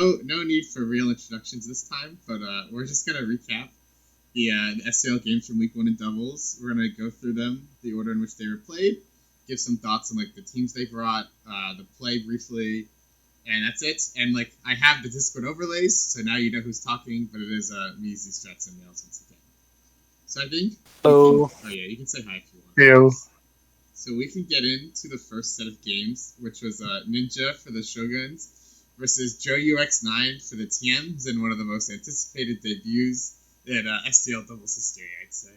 no need for real introductions this time, but we're just gonna recap the SCL games from Week 1 in doubles. We're gonna go through them, the order in which they were played, give some thoughts on like the teams they brought, the play briefly, and that's it. And like I have the Discord overlays, so now you know who's talking. But it is me, Z Strats, and Nails once again. So I think we can. Oh, Oh yeah, you can say hi if you want. yeah. So we can get into the first set of games, which was Ninja for the Shoguns versus Joe UX9 for the TMs, and one of the most anticipated debuts in SCL doubles history, I'd say.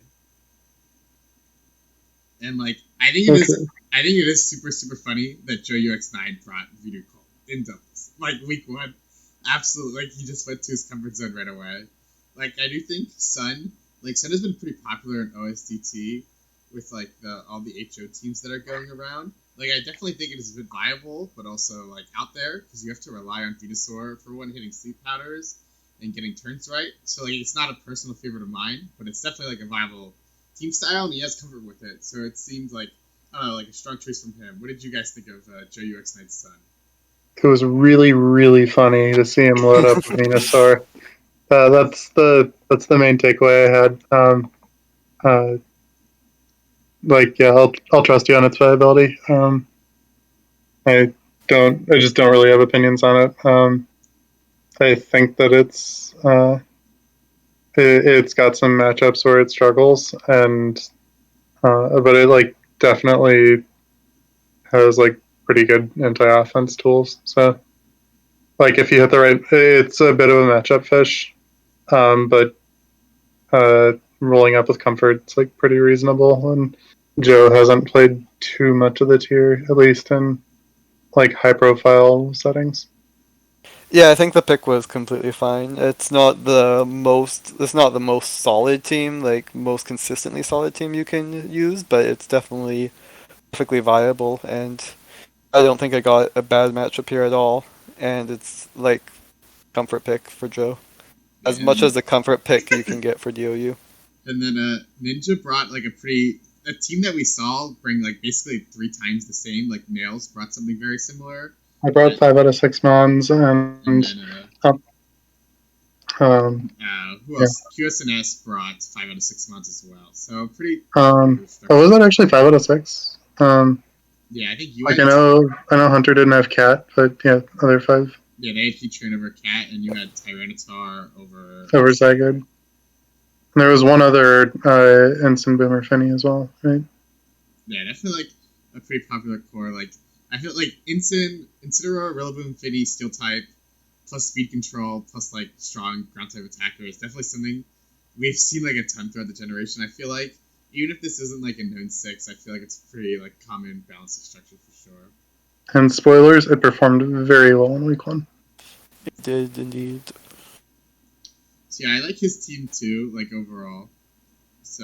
And like, I think it is super super funny that Joe UX9 brought video call in doubles, like week 1. Absolutely, like he just went to his comfort zone right away. Like I do think Sun has been pretty popular in OSDT with like all the HO teams that are going around. Like I definitely think it is a bit viable, but also like out there because you have to rely on Venusaur for one hitting sleep powders and getting turns right. So like it's not a personal favorite of mine, but it's definitely like a viable team style, and he has comfort with it. So it seems like I don't know, like a strong choice from him. What did you guys think of Joe UX Knight's son? It was really, really funny to see him load up Venusaur. That's the main takeaway I had. Uh, yeah, I'll trust you on its viability. I just don't really have opinions on it. I think that it's got some matchups where it struggles, and but it like definitely has like pretty good anti-offense tools. So like if you hit the right, it's a bit of a matchup fish, but rolling up with comfort, it's like pretty reasonable. And Joe hasn't played too much of the tier, at least in like high-profile settings. Yeah, I think the pick was completely fine. It's not the most solid team, like most consistently solid team you can use, but it's definitely perfectly viable, and I don't think I got a bad matchup here at all. And it's like comfort pick for Joe, Yeah, as much as a comfort pick you can get for DOU. and then Ninja brought like a team that we saw bring like basically 3 times the same. Like Nails brought something very similar. I brought 5 out of 6 mons, And and then who yeah. else? QSNS brought 5 out of 6 mods as well. So pretty Oh, was that actually 5 out of 6? Yeah, I think you Like had I know Hunter didn't have cat, but yeah, other 5 yeah they had Keytrain over Cat, and you had Tyranitar over. over Zygote. There was one other Ensign Boomer Finny as well, right? Yeah, definitely like a pretty popular core. Like I feel like Incineroar, Rillaboom, Finny, Steel type, plus speed control, plus like strong ground type attacker is definitely something we've seen like a ton throughout the generation. I feel like even if this isn't like a known 6, I feel like it's pretty like common balancing structure for sure. And spoilers, it performed very well in week 1. It did indeed. So yeah, I like his team too, like overall. So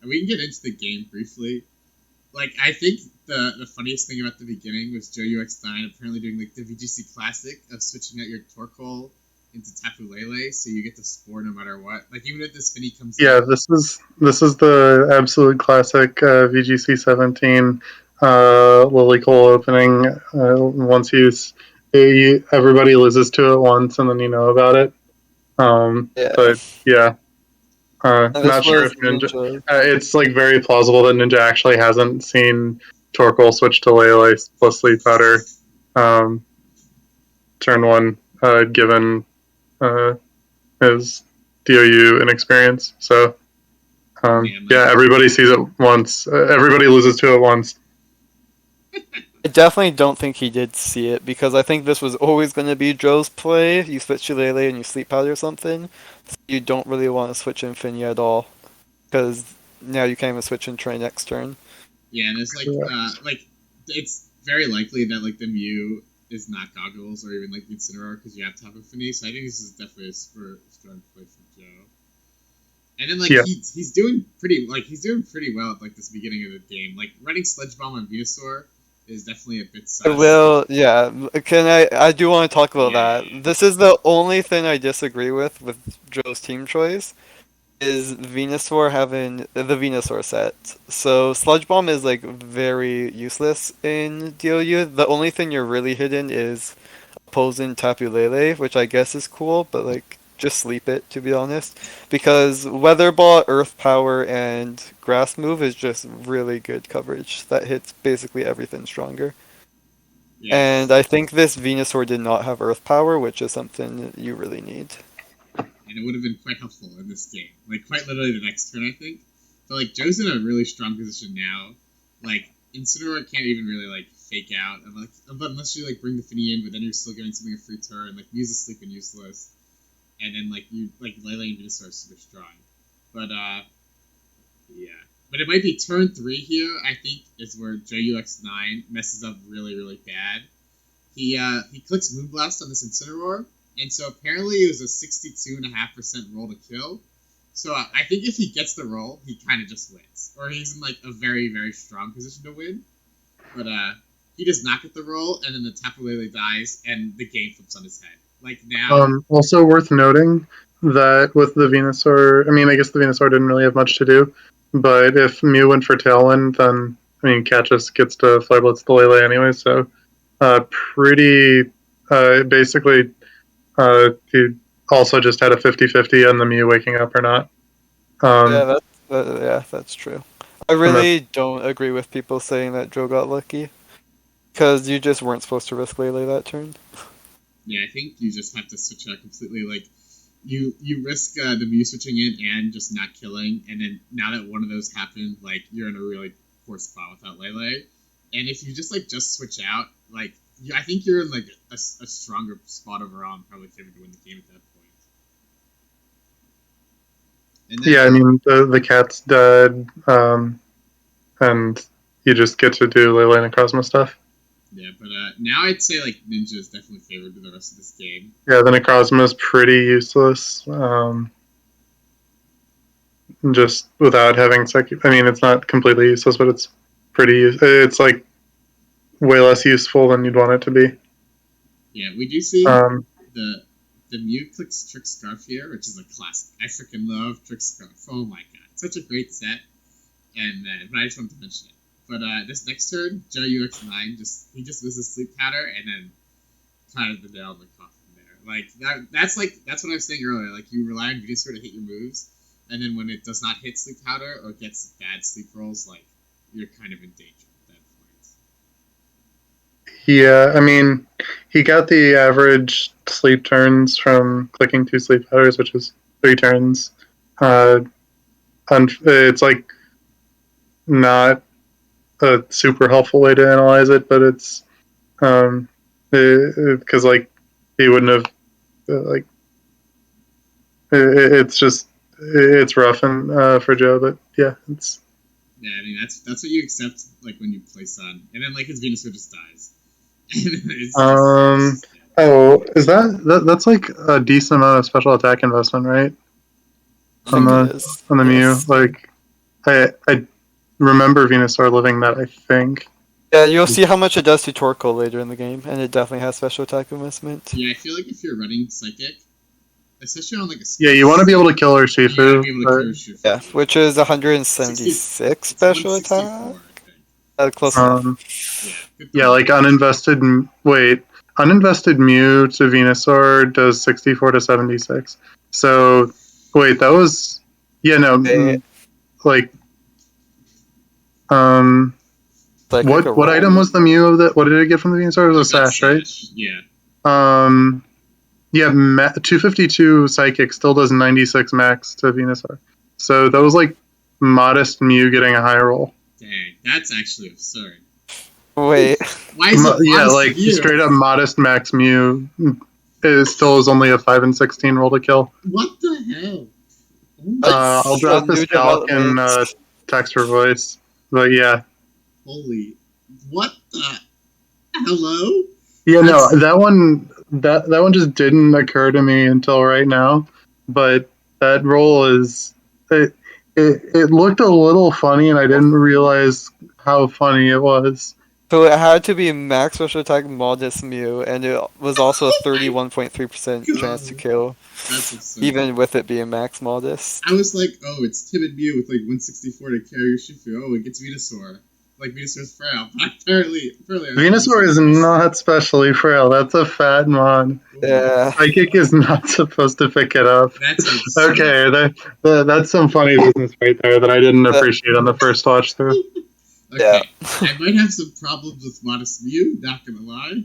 we can get into the game briefly. Like I think the funniest thing about the beginning was Joe UX9 apparently doing like the VGC classic of switching out your Torkoal into Tapu Lele, so you get to spore no matter what. Like even if this Finny comes Yeah, in, this is the absolute classic VGC 17 Lily Cole opening. Everybody loses to it once, and then you know about it. Yeah. But yeah, And this not sure was if Ninja. Ninja. It's like very plausible that Ninja actually hasn't seen Torkoal switch to Lele plus Sleep Powder um, turn 1, given his DOU inexperience. So yeah, everybody sees it once. Everybody loses to it once. I definitely don't think he did see it because I think this was always going to be Joe's play. You switch to Lele and you sleep powder or something. So you don't really want to switch in Finny at all because now you can't even switch in Train next turn. yeah, and it's like it's very likely that like the Mew is not Goggles or even like the Incineroar because you have Tapu Fini. So I think this is definitely a super strong play for Joe. And then like Yeah. he's doing pretty well at like this beginning of the game. Like running Sledge Bomb on Venusaur is definitely a bit sus. Yeah. I do want to talk about Yeah, that. This is the only thing I disagree with Joe's team choice is Venusaur having the Venusaur set. So Sludge Bomb is like very useless in DOU. The only thing you're really hidden is opposing Tapu Lele, which I guess is cool, but like just sleep it to be honest, because Weather Ball, Earth Power, and Grass Move is just really good coverage that hits basically everything stronger. And Yes. I think this Venusaur did not have Earth Power, which is something that you really need. And it would have been quite helpful in this game. Like, quite literally the next turn, I think. But, like, Joe's in a really strong position now. Like, Incineroar can't even really, like, fake out. And, like, unless you, like, bring the Finny in, but then you're still giving something a free turn. Like, Muse is sleeping useless. And then, like, Lele and Venusaur are super strong. But, yeah. But it might be turn 3 here, I think, is where JUX9 messes up really, really bad. He clicks Moonblast on this Incineroar, and so apparently it was a 62.5% roll to kill. So I think if he gets the roll, he kind of just wins, or he's in like a very, very strong position to win. But he does not get the roll, and then the Tapu Lele dies, and the game flips on his head. Like now, Also worth noting that with the Venusaur, I mean, I guess the Venusaur didn't really have much to do, but if Mew went for Tailwind, then I mean, Cat just gets to Fly Blitz the Lele anyway. So, pretty basically, he also just had a 50-50 on the Mew waking up or not. Yeah, that's true. I really don't agree with people saying that Joe got lucky, because you just weren't supposed to risk Lele that turn. yeah, I think you just have to switch out completely. Like you risk the Mew switching in and just not killing, and then now that one of those happened, like you're in a really poor spot without Lele. And if you just switch out, like I think you're in like a stronger spot overall and probably favored to win the game at that point. And then, yeah, I mean the cat's dead, and you just get to do Lele and Necrozma stuff. Yeah, but now I'd say like Ninja is definitely favored to the rest of this game. Yeah, the Necrozma is pretty useless. Just without having I mean, it's not completely useless, but it's it's like way less useful than you'd want it to be. Yeah, we do see the Mew clicks Trick Scarf here, which is a classic. I freaking love Trick Scarf. Oh my god, such a great set. And but I just wanted to mention it. But this next turn, JUX9 he just misses Sleep Powder and then kind of the nail in the coffin there. Like that's what I was saying earlier. Like you rely on Venusaur to hit your moves, and then when it does not hit Sleep Powder or gets bad sleep rolls, like you're kind of in danger at that point. Yeah, I mean, he got the average sleep turns from clicking 2 Sleep Powders, which is 3 turns. It's like not a super helpful way to analyze it, but it's because like he wouldn't have like it's just it's rough and for Joe, but yeah, it's Yeah, I mean that's what you accept like when you play Sun, and then like his Venusaur just dies. Oh, is that's like a decent amount of special attack investment, right? On the Mew, like I remember Venusaur living that, I think. Yeah, you'll see how much it does to Torkoal later in the game, and it definitely has special attack investment. Yeah, I feel like if you're running Psychic, especially on like a yeah, you want to be able to kill Urshifu. Yeah, which is 176 special attack. Close enough. Yeah, like uninvested Mew to Venusaur does 64 to 76. So wait, that was like what item was the Mew of that? What did it get from the Venusaur? It was a Sash, right? Yeah. Yeah, 252 Psychic still does 96 max to Venusaur. So that was like modest Mew getting a high roll. Dang, that's actually absurd. Wait. Why is it yeah, like Mew? Straight up modest max Mew still is only a 5 and 16 roll to kill. What the hell? I'll drop this calc in text or voice. But yeah. Holy, what the? Hello? Yeah, no, that one just didn't occur to me until right now. But that roll is it looked a little funny, and I didn't realize how funny it was. So it had to be max special attack modest Mew, and it was also a 31.3% chance to kill. That's absurd. Even with it being max modest. I was like, oh, it's timid Mew with like 164 to carry Urshifu. Oh, it gets Venusaur. like Venusaur's frail, but apparently Venusaur is not specially frail. That's a fat mon. Yeah. Psychic is not supposed to pick it up. That's absurd. Okay, that's some funny business right there that I didn't appreciate on the first watch through. Okay, Yeah. I might have some problems with Modest Mew, not gonna lie.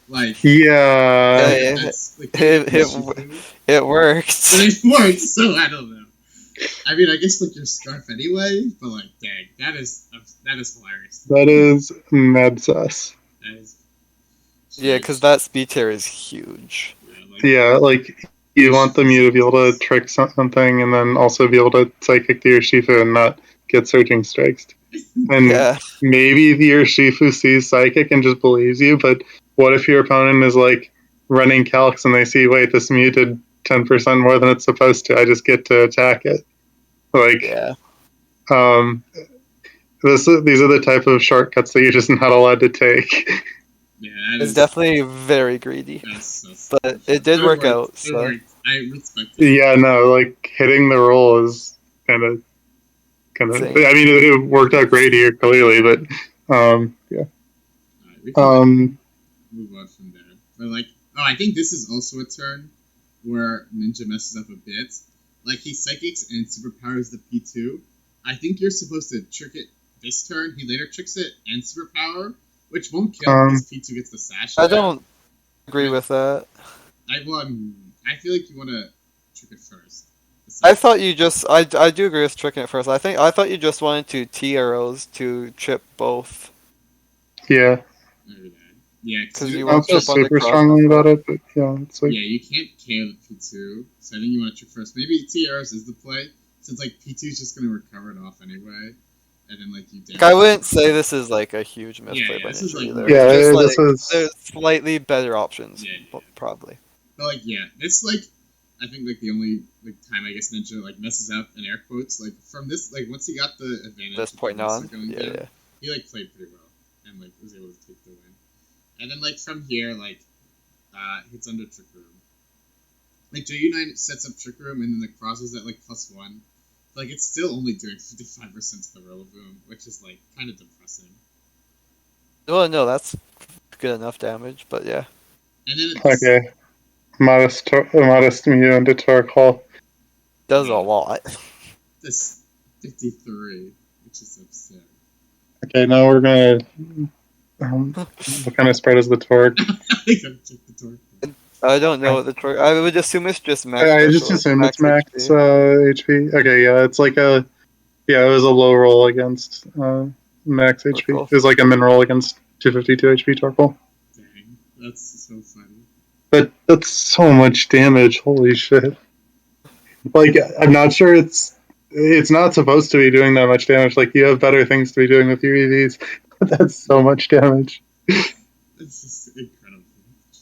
Like, Yeah. that's like It worked. But it works, so I don't know. I mean, I guess like your scarf anyway, but like, dang, that is hilarious. That is mad sus. That is. Yeah, because that speed tier is huge. Yeah, like you want the Mew to be able to trick something and then also be able to psychic the Urshifu and not get surging strikes. And Yeah. maybe the Urshifu sees psychic and just believes you, but what if your opponent is like running calcs and they see, wait, this Mew did 10% more than it's supposed to, I just get to attack it. Like, Yeah. these are the type of shortcuts that you're just not allowed to take. Yeah, It's definitely very greedy. so But it did work out, so. I respect it. Yeah, no, like hitting the roll is kind of. I mean, it worked out great here clearly, but yeah. We can move on from there. But like, I think this is also a turn where Ninja messes up a bit. Like he psychics and superpowers the P2. I think you're supposed to trick it this turn. He later tricks it and superpower, which won't kill because P2 gets the sash. I don't agree with that. I feel like you want to trick it first. I thought you just. I do agree with tricking it first. I thought you just wanted to T arrows to chip both. Yeah. Yeah, because you don't feel super strongly about it, but yeah, it's like you can't KO the P2, so I think you want to trick first. Maybe T arrows is the play, since like P2 is just gonna recover it off anyway, and then like you. I wouldn't say this is like a huge misplay by Ninja either. Yeah, this is there's slightly better options, probably. But like this I think like the only like time I guess Ninja like messes up in air quotes like from this like once he got the advantage. This point on, he like played pretty well and like was able to take the win. And then, like, from here, like, hits under Trick Room. Like, JU9 sets up Trick Room, and then the cross is at, like, +1. But, like, it's still only doing 55% to the Rillaboom, which is, like, kind of depressing. Well, no, that's good enough damage, but yeah. And then okay. Modest Mew into Torque Hall. Does a lot. This 53, which is absurd. Okay, now we're gonna... what kind of spread is the torque? I don't know what the torque. I would assume it's just max. I just assume it's max HP. Okay, yeah, it's like a it was a low roll against max HP. Cool. It was like a min roll against 252 HP Torkoal. Dang, that's so funny. That's so much damage. Holy shit! Like I'm not sure it's not supposed to be doing that much damage. Like you have better things to be doing with your EVs. That's so much damage. It's just incredible,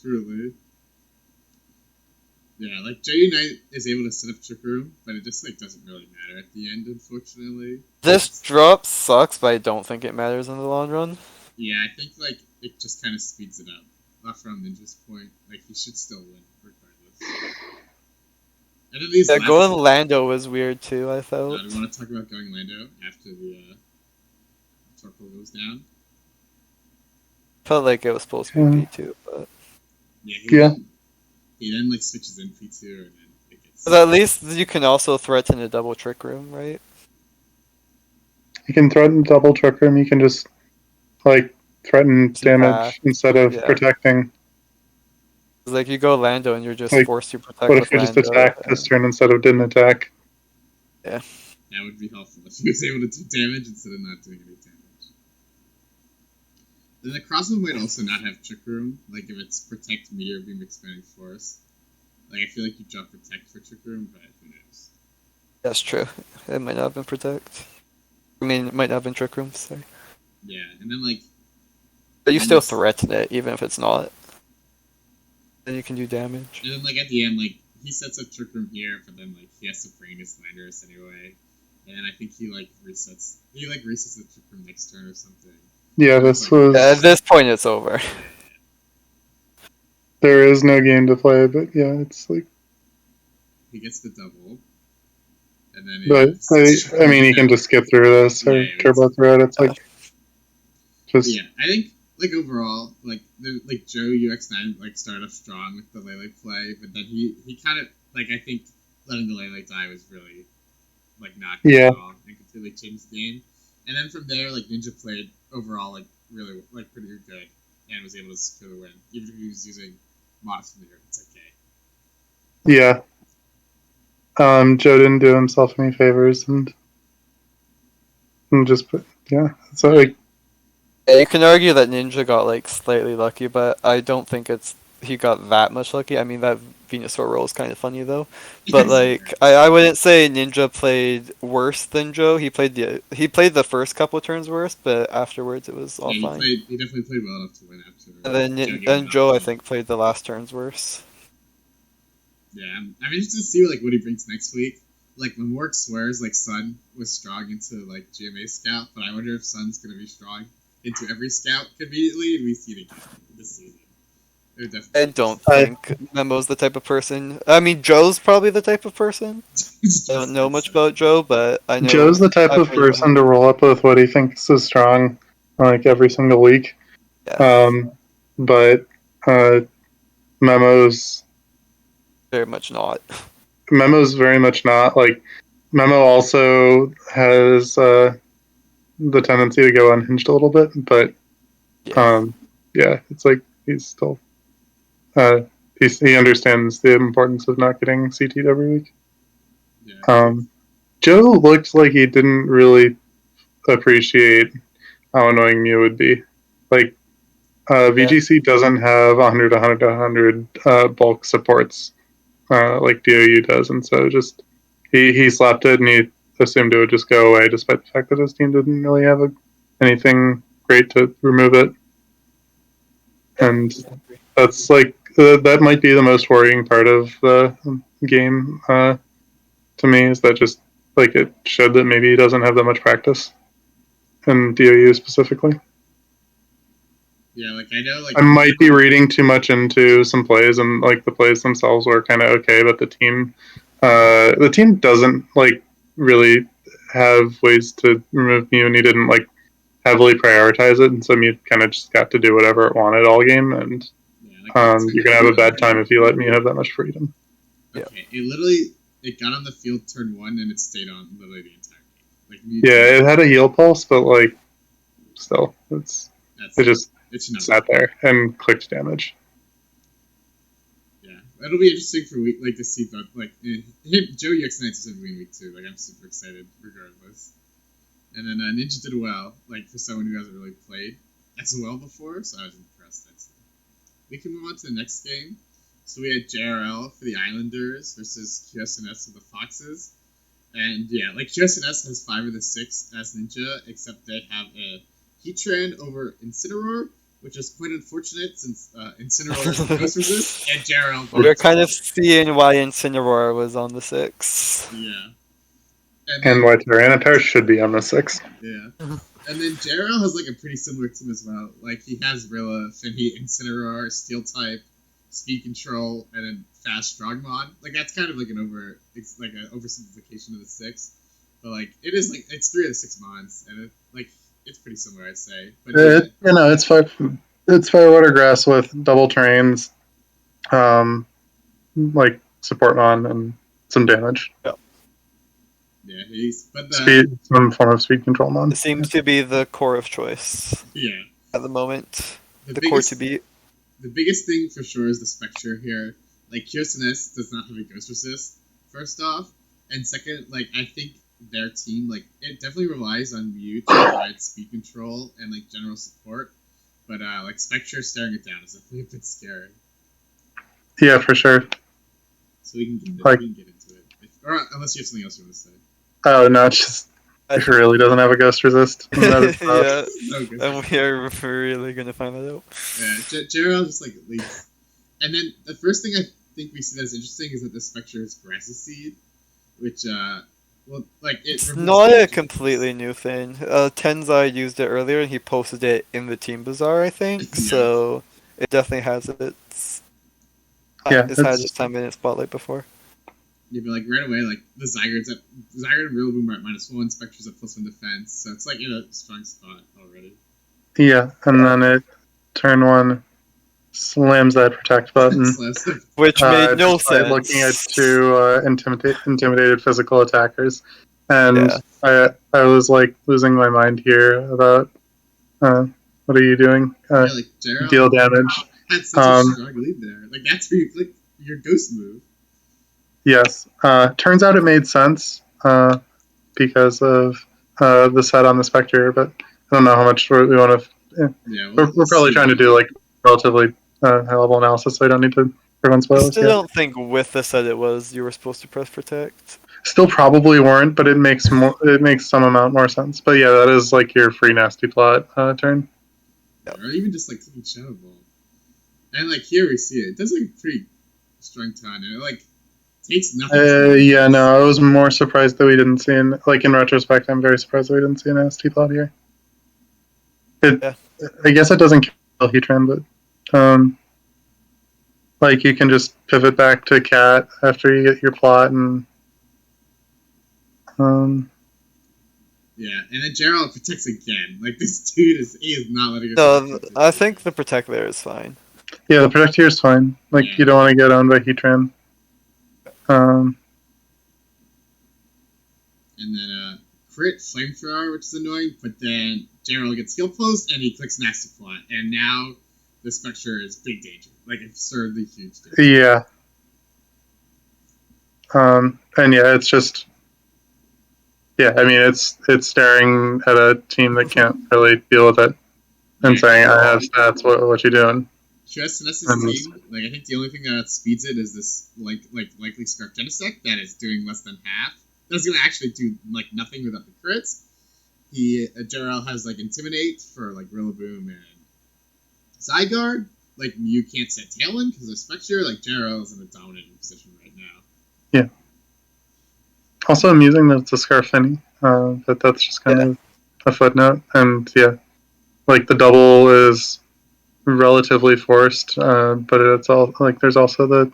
truly. Yeah, like JU9 is able to set up Trick Room, but it just like doesn't really matter at the end, unfortunately. This drop sucks, but I don't think it matters in the long run. Yeah, I think like it just kind of speeds it up. Not from Ninja's point, like he should still win regardless. And then these going Lando was weird too. I thought. Do you want to talk about going Lando after the Torkoal goes down? Felt like it was supposed to be P2, but he then like switches in P2 and then it gets. But at least you can also threaten a double Trick Room, right? You can threaten double Trick Room. You can just like threaten damage instead of protecting. Like you go Lando and you're just forced to protect. What if you just attacked this turn instead of didn't attack? Yeah. That would be helpful if he was able to do damage instead of not doing any damage. Then the crossbow might also not have Trick Room, like if it's Protect, Meteor Beam, Expanding Force. Like I feel like you drop Protect for Trick Room, but who knows? That's true. It might not have been Protect. I mean, it might not have been Trick Room, sorry. Yeah, and then like... But you still threaten it, even if it's not. Then you can do damage. And then like at the end, like, he sets up Trick Room here, but then like he has to bring his Landorus anyway. And then I think he resets the Trick Room next turn or something. Yeah, this was... At this point, it's over. There is no game to play, but yeah, it's like... He gets the double. And then... But, I mean, you can just skip through this or turbo through it. It's like... Just yeah, I think like overall, like Joe UX9 like started off strong with the Lele play, but then he kind of like I think letting the Lele die was really like not good yeah, at all and completely changed the game. And then from there, like Ninja played overall like really like pretty good and was able to secure the win, even if he was using modest meter. It's okay. yeah. Joe didn't do himself any favors and just put, yeah. So like, Yeah, you can argue that Ninja got like slightly lucky, but I don't think he got that much lucky. I mean, that Venusaur roll is kind of funny though. But It's like, I wouldn't say Ninja played worse than Joe. He played the first couple turns worse, but afterwards it was all yeah, he fine. played. He definitely played well enough to win after And then Joe gave him then an Joe, I opportunity. think, played the last turns worse. Yeah, I'm interested to see like what he brings next week. Like Memoric swears like Sun was strong into like GMA Scout, but I wonder if Sun's gonna be strong into every Scout conveniently, and we see it again this season. It would I definitely don't I, think Memo's the type of person. I mean, Joe's probably the type of person. it's I don't just know like much Sun. about Joe, but I Joe's know the type I've of heard of him. person to roll up with what he thinks is strong, like every single week. Yeah, But uh, Memo's very much not. Memo's very much not like. Memo also has the tendency to go unhinged a little bit, but Yeah. um, yeah, it's like he's still uh, he understands the importance of not getting CT'd every week. Yeah, Joe looked like he didn't really appreciate how annoying Mew would be. Like Yeah. VGC doesn't have 100, 100, 100 bulk supports like DOU does, and so just he slapped it and he assumed it would just go away, despite the fact that his team didn't really have anything great to remove it. Yeah. And that's like that might be the most worrying part of the game to me, is that just like it showed that maybe he doesn't have that much practice in DOU specifically. yeah. Like I know, like I might be reading too much into some plays, and like the plays themselves were kind of okay, but the team doesn't like really have ways to remove Mew, and he didn't like heavily prioritize it, and so Mew kind of just got to do whatever it wanted all game, and yeah, like it took you're gonna have a bad time if you let Mew have that much freedom. Yeah. Okay, it literally it got on the field turn one and it stayed on literally the entire game. Like Mew Yeah, it had a heal pulse, but like still, it just it should not sat be. there and clicked damage. Yeah, it'll be interesting for week like to see that like him Joe UX9 specifically in week two. Like I'm super excited regardless. And then Ninja did well, like for someone who hasn't really played as well before, so I was impressed. We can move on to the next game. So we had JRL for the Islanders versus QSNS for the Foxes. And yeah, like QSNS has 5 of the 6 as Ninja, except they have a Heatran over Incineroar, which is quite unfortunate since Incineroar is ghost resist, and JRL. We're kind of seeing why Incineroar was on the 6. Yeah. And why Tyranitar should be on the 6. Yeah. And then JRL has like a pretty similar team as well. Like he has Rilla, and he Incineroar, Steel type, Speed Control, and then Fast Strongmon. Like that's kind of like it's like an oversimplification of the 6, but like it is like it's 3 of the 6 mons, and it's pretty similar, I'd say. But It's fire water grass with double terrains, like support mon and some damage. yeah, Some form of speed control mon. It seems to be the core of choice. Yeah. At the moment, The core to beat. The biggest thing for sure is the Spectre here. Like QSNS does not have a ghost resist, first off, and second, like I think their team like it definitely relies on Mew to provide speed control and like general support, but like Spectre staring it down is definitely a bit scary. Yeah, for sure. So we can get into it, or unless you have something else you want to say. Oh no, it's just it really doesn't have a ghost resist. Yeah, Okay. and we are really gonna find that out. Yeah, Gerald just like leads. And then the first thing I think we see that's interesting is that the Spectre is Grassy Seed, which well, like it's not a completely new thing. Tenzai used it earlier, and he posted it in the Team Bazaar, I think. Yeah. So it definitely has it's had its time in its spotlight before. Yeah, but like right away, like the Zygarde and Rillaboom are at -1, Spectre's at +1 defense, so it's like in a strong spot already. Yeah, and then it turn 1 slams that protect button. Which made no just by looking at sense. 2 intimidated physical attackers, and Yeah. I was like losing my mind here about what are you doing? like Gerald Deal damage. had such a strong lead there. Like that's where you click your ghost move. Yes. Turns out it made sense because of the set on the Spectre, but I don't know how much we want to. We're probably trying to do like relatively high level analysis, so I don't need to prevent I spoilers. still don't think with the set it was you were supposed to press protect. Still probably weren't, but it makes some amount more sense. But yeah, that is like your free nasty plot turn. Yeah. Or even just like clicking Shadow Ball. And like here we see it. It does like a pretty strong ton, and it like takes nothing. Yeah, no, I was more surprised that we didn't see in retrospect. I'm very surprised that we didn't see an nasty plot here. I guess it doesn't kill Heatran, but like you can just pivot back to Cat after you get your plot and yeah, and then Gerald protects again. Like this dude is not letting us. No, I think the protect there is fine. Yeah, the protect here is fine. Like you don't want to get owned by Heatran. And then crit flamethrower, which is annoying, but then Gerald gets skill post and he clicks nasty plot, and now the Spectre is big danger, like absurdly huge danger. Yeah. And yeah, it's just I mean it's staring at a team that can't really deal with it and saying I have stats, what you doing? QSNS's team, like I think the only thing that speeds it is this likely Scarf Genesect that is doing less than half. That's gonna actually do like nothing without the crits. Gerald has like Intimidate for like Rillaboom and Zygarde. Like you can't set Tailwind because of Spectre. Like Gerald is in a dominating position right now. Yeah. Also amusing that it's a Scarfini, but that's just kind of a footnote. And like the double is relatively forced, but it's all like there's also the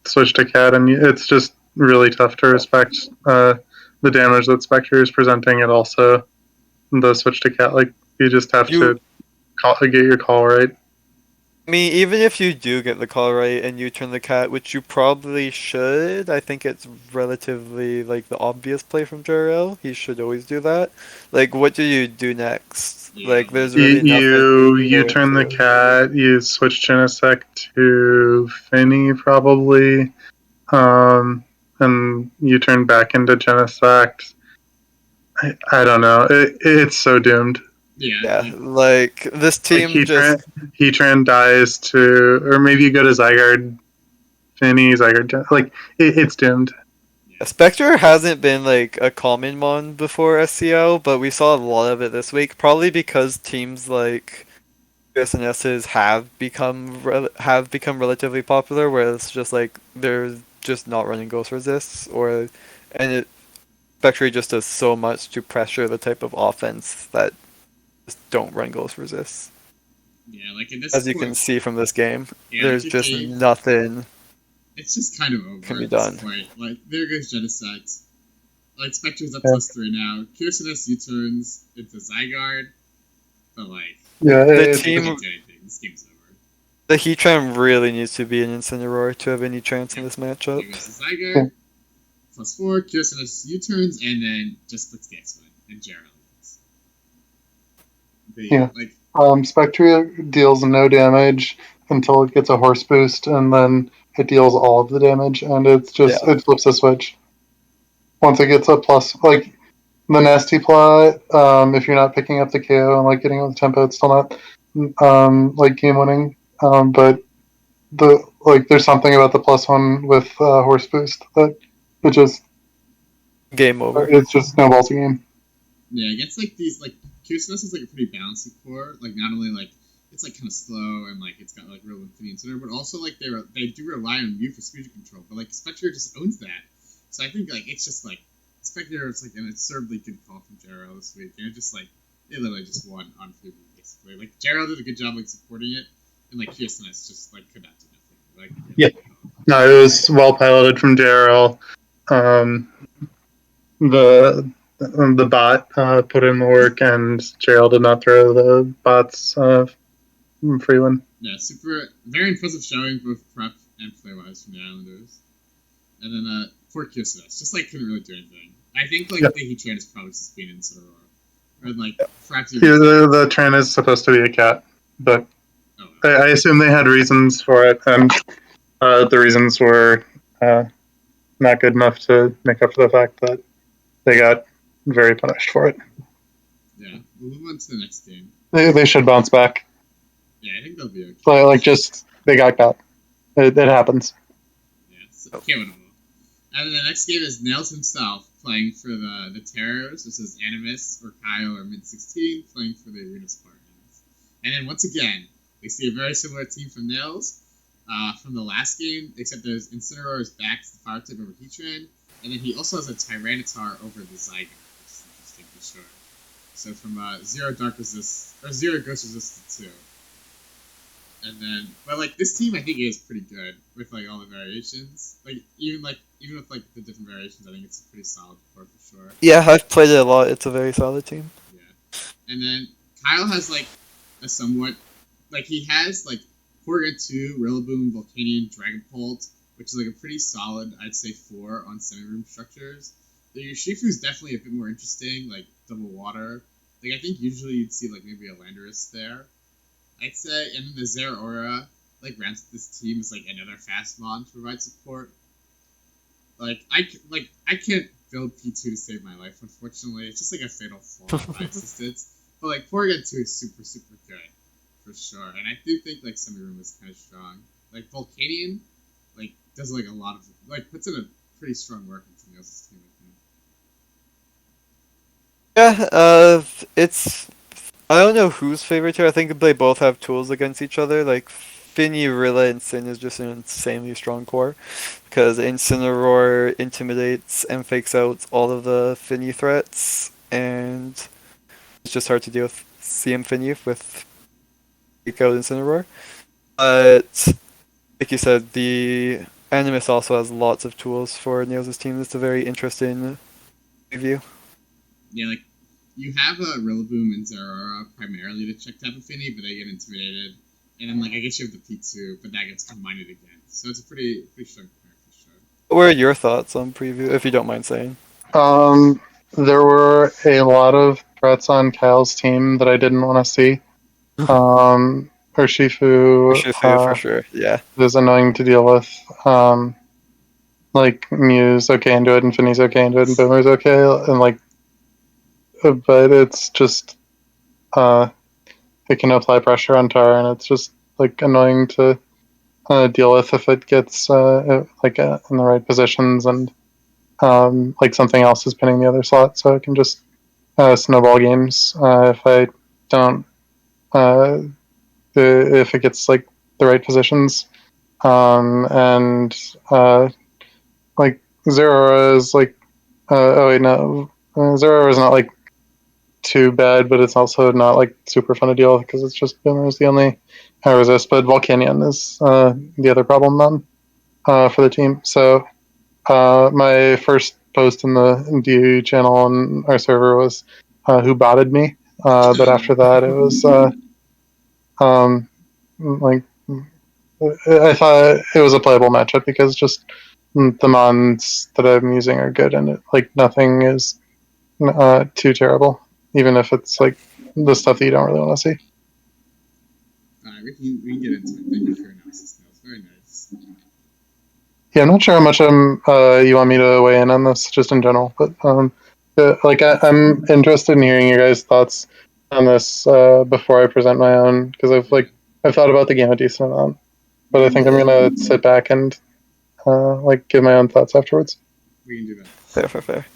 switch to Cat, and it's just really tough to respect the damage that Spectre is presenting, and also the switch to Cat. Like you just have to get your call right. I mean, even if you do get the call right and you turn the Cat, which you probably should, I think it's relatively like the obvious play from Jarrell. He should always do that. Like, what do you do next? Like, there's really nothing. You turn the Cat. You switch Genesect to Finny probably, and you turn back into Genesect. I don't know. It's so doomed. Yeah, like this team just Heatran dies to, or maybe you go to Zygarde, Finny, Zygarde. Like it's doomed. Spectre hasn't been like a common mon before SCL, but we saw a lot of it this week. Probably because teams like SNSs have become relatively popular, where it's just like they're just not running Ghost Resists, Spectre just does so much to pressure the type of offense that just don't run Ghost Resists. Yeah, like in this as you can see from this game, there's just game, nothing. It's just kind of over can be at done. This point. Like there goes Genesect. Like Spectre's up +3 now. QSNS U-turns into Zygarde, but like the team. This game's over. The Heatran really needs to be an Incineroar to have any chance in this matchup. There goes the Zygarde. +4, QSNS U-turns, and then just clicks the X-Men and Gerald. Spectre deals no damage until it gets a horse boost, and then it deals all of the damage, and it's just it flips a switch. Once it gets a plus, like the nasty plot, if you're not picking up the KO and like getting it with tempo, it's still not like game winning. But there's something about the +1 with horse boost that it just game over. It just snowballs the game. Yeah, it gets like these like QSNS is like a pretty balanced core. Like not only like it's like kind of slow and like it's got like real infinity center, but also like they do rely on you for speed control. But like Spectre just owns that. So I think like it's just like Spectre. It's like an absurdly good call from Jarrell this week, and it just like it literally just won on freebie basically. Like Jarrell did a good job like supporting it, and like QSNS just like could not do nothing. Like no, it was well piloted from Jarrell. The the bot put in the work, and JL did not throw the bot's free win. Yeah, very impressive showing both prep and play-wise from the Islanders. And then poor QSS, just like couldn't really do anything. I think like the Heat train is probably suspended in Sonora. Or like perhaps the train is supposed to be a cat, but I assume they had reasons for it, and the reasons were not good enough to make up for the fact that they got very punished for it. Yeah, we'll move on to the next game. They should bounce back. Yeah, I think they'll be okay. Just they got caught. It happens. Yeah, it's winnable. And then the next game is Nails himself playing for the Terrors. This is Animus or Kyle or Mid-16 playing for the Arena Spartans. And then once again, we see a very similar team from Nails from the last game, except there's Incineroar is back to the Fire type over Heatran, and then he also has a Tyranitar over the Zygarde, which is interesting for sure. So from Zero Dark Resist, or Zero Ghost Resistant 2. And then, but like this team, I think is pretty good with like all the variations. Even with like the different variations, I think it's a pretty solid core for sure. Yeah, I've played it a lot. It's a very solid team. Yeah, and then Kyle has like a somewhat like he has like Porygon 2, Rillaboom, Volcanion, Dragapult, which is like a pretty solid, I'd say 4 on semi-room structures. The Urshifu is definitely a bit more interesting, like double water. Like I think usually you'd see like maybe a Landorus there. I'd say, and then the Zeraora, like, rounds this team is, like, another fast mon to provide support. I can't build P2 to save my life, unfortunately. It's just, like, a fatal flaw by existence. But, like, Porygon 2 is super, super good, for sure. And I do think, like, Semi-Room is kind of strong. Like, Volcanion, like, does, like, a lot of, like, puts in a pretty strong work into Niels' team, I think. Yeah, it's... I don't know who's favorite here. I think they both have tools against each other. Like, Finny, Rilla, and Sin is just an insanely strong core. Because Incineroar intimidates and fakes out all of the Finny threats. And it's just hard to deal with CM Finny with fake out Incineroar. But, like you said, the Animus also has lots of tools for Nails' team. It's a very interesting review. Yeah, like, you have a Rillaboom and Zeraora primarily to check Tapu Fini, but they get intimidated. And then, like, I guess you have the P2, but that gets combined again. So it's a pretty strong pair for sure. What are your thoughts on preview, if you don't mind saying? There were a lot of threats on Kyle's team that I didn't want to see. Urshifu, for sure, yeah. is annoying to deal with. Like, Mew's okay into it, and Finny's okay into it, and Boomer's okay, and like, but it's just, it can apply pressure on Tara, and it's just, like, annoying to deal with if it gets, in the right positions, and, like, something else is pinning the other slot, so it can just snowball games if I don't, if it gets, like, the right positions. And, like, Zeraora is, like, oh wait, no, Zeraora is not, like, too bad, but it's also not, like, super fun to deal with because it's just Boomer is the only resist, but Volcanion is the other problem mon for the team. So my first post in the DU channel on our server was who botted me, but after that it was like, I thought it was a playable matchup because just the mons that I'm using are good, and like nothing is too terrible, even if it's like the stuff that you don't really want to see. Alright, we can get into it. Thank you for your analysis, Niels. Very nice. Yeah, I'm not sure how much you want me to weigh in on this, just in general, but like I'm interested in hearing your guys' thoughts on this before I present my own, because I've thought about the game a decent amount, but I think I'm gonna sit back and like give my own thoughts afterwards. We can do that. Fair.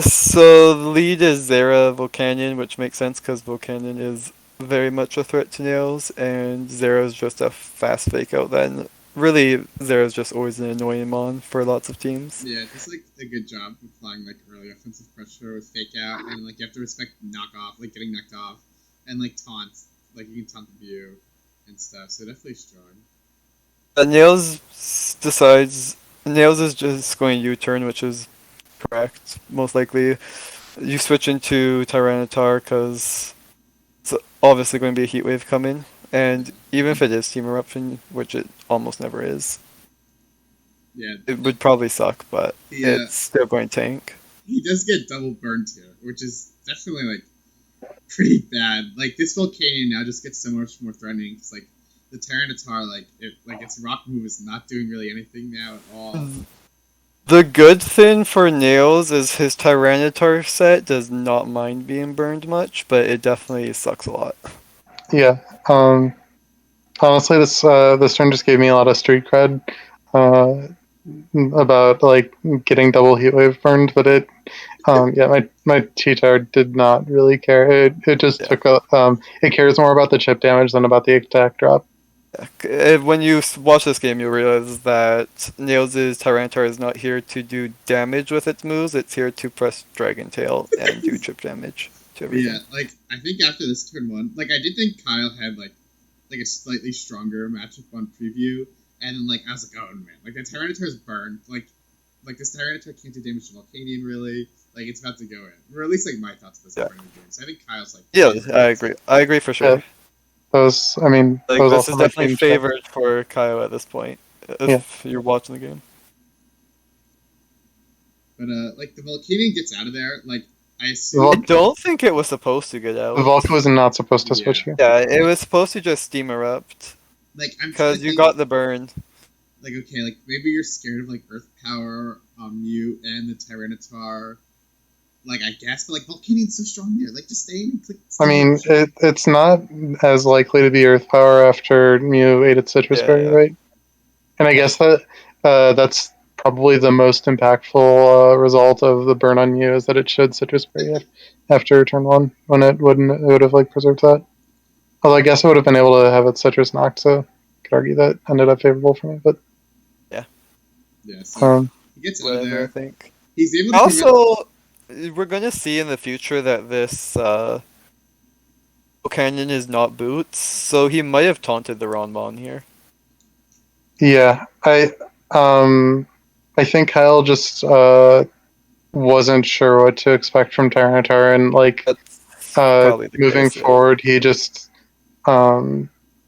So the lead is Zera Volcanion, which makes sense because Volcanion is very much a threat to Nails, and Zera's just a fast fake out then. Really, Zera's just always an annoying mon for lots of teams. Yeah, it does like a good job applying like early offensive pressure with fake out, and like you have to respect knockoff, like getting knocked off, and like taunts, like you can taunt the view and stuff. So definitely strong. Nails decides Nails is just going U-turn, which is Correct. Most likely, you switch into Tyranitar because it's obviously going to be a heat wave coming, and even if it is Steam Eruption, which it almost never is, Yeah, it would probably suck, but he it's still going to tank. he does get double burned here, which is definitely like pretty bad. Like this Volcanion now just gets so much more threatening because like the Tyranitar, like its rock move is not doing really anything now at all. The good thing for Nails is his Tyranitar set does not mind being burned much, but it definitely sucks a lot. Yeah. Honestly, this turn just gave me a lot of street cred about like getting double heat wave burned, but yeah, my T-Tower did not really care. It just Yeah. took it cares more about the chip damage than about the attack drop. When you watch this game, you'll realize that Nails' Tyranitar is not here to do damage with its moves, it's here to press Dragon Tail and do chip damage to But yeah, everything. like I think after this turn one, like I did think Kyle had like a slightly stronger matchup on preview, and then like I was like, oh man, like the Tyranitar is burned, like this Tyranitar can't do damage to Volcanion really, like it's about to go in, or at least like my thoughts at this Yeah. point in the game. So I think Kyle's like, Yeah, I agree. I agree for Yeah, sure. I mean, that Like was this also is my definitely team check. favored for Kyle at this point, Yeah. if you're watching the game. but like the Volcanion gets out of there, like I I assume, don't think it was supposed to get out. Volk was not supposed to yeah, switch here. Yeah, it was supposed to just Steam Erupt like I'm trying to because you think, got the burn. like okay, like maybe you're scared of like Earth Power, Mew, and the Tyranitar. Like I guess, but like Volcanion's so strong there. Like just stay in and click. I mean, it's not as likely to be Earth Power after Mew ate its Citrus Yeah, Berry, yeah. right? And I guess that's probably the most impactful result of the burn on Mew is that it showed Citrus Berry after turn one when it would have like preserved that. Although I guess it would have been able to have its Citrus knocked, so I could argue that ended up favorable for me. But Yeah, so um, he gets out of Whatever, I there. think. He's able to prevent. Also, we're gonna see in the future that this Canyon is not Boots, so he might have taunted the wrong Mon here. yeah, I think Kyle just wasn't sure what to expect from Tyranitar, and like That's probably the moving case, yeah. forward, he just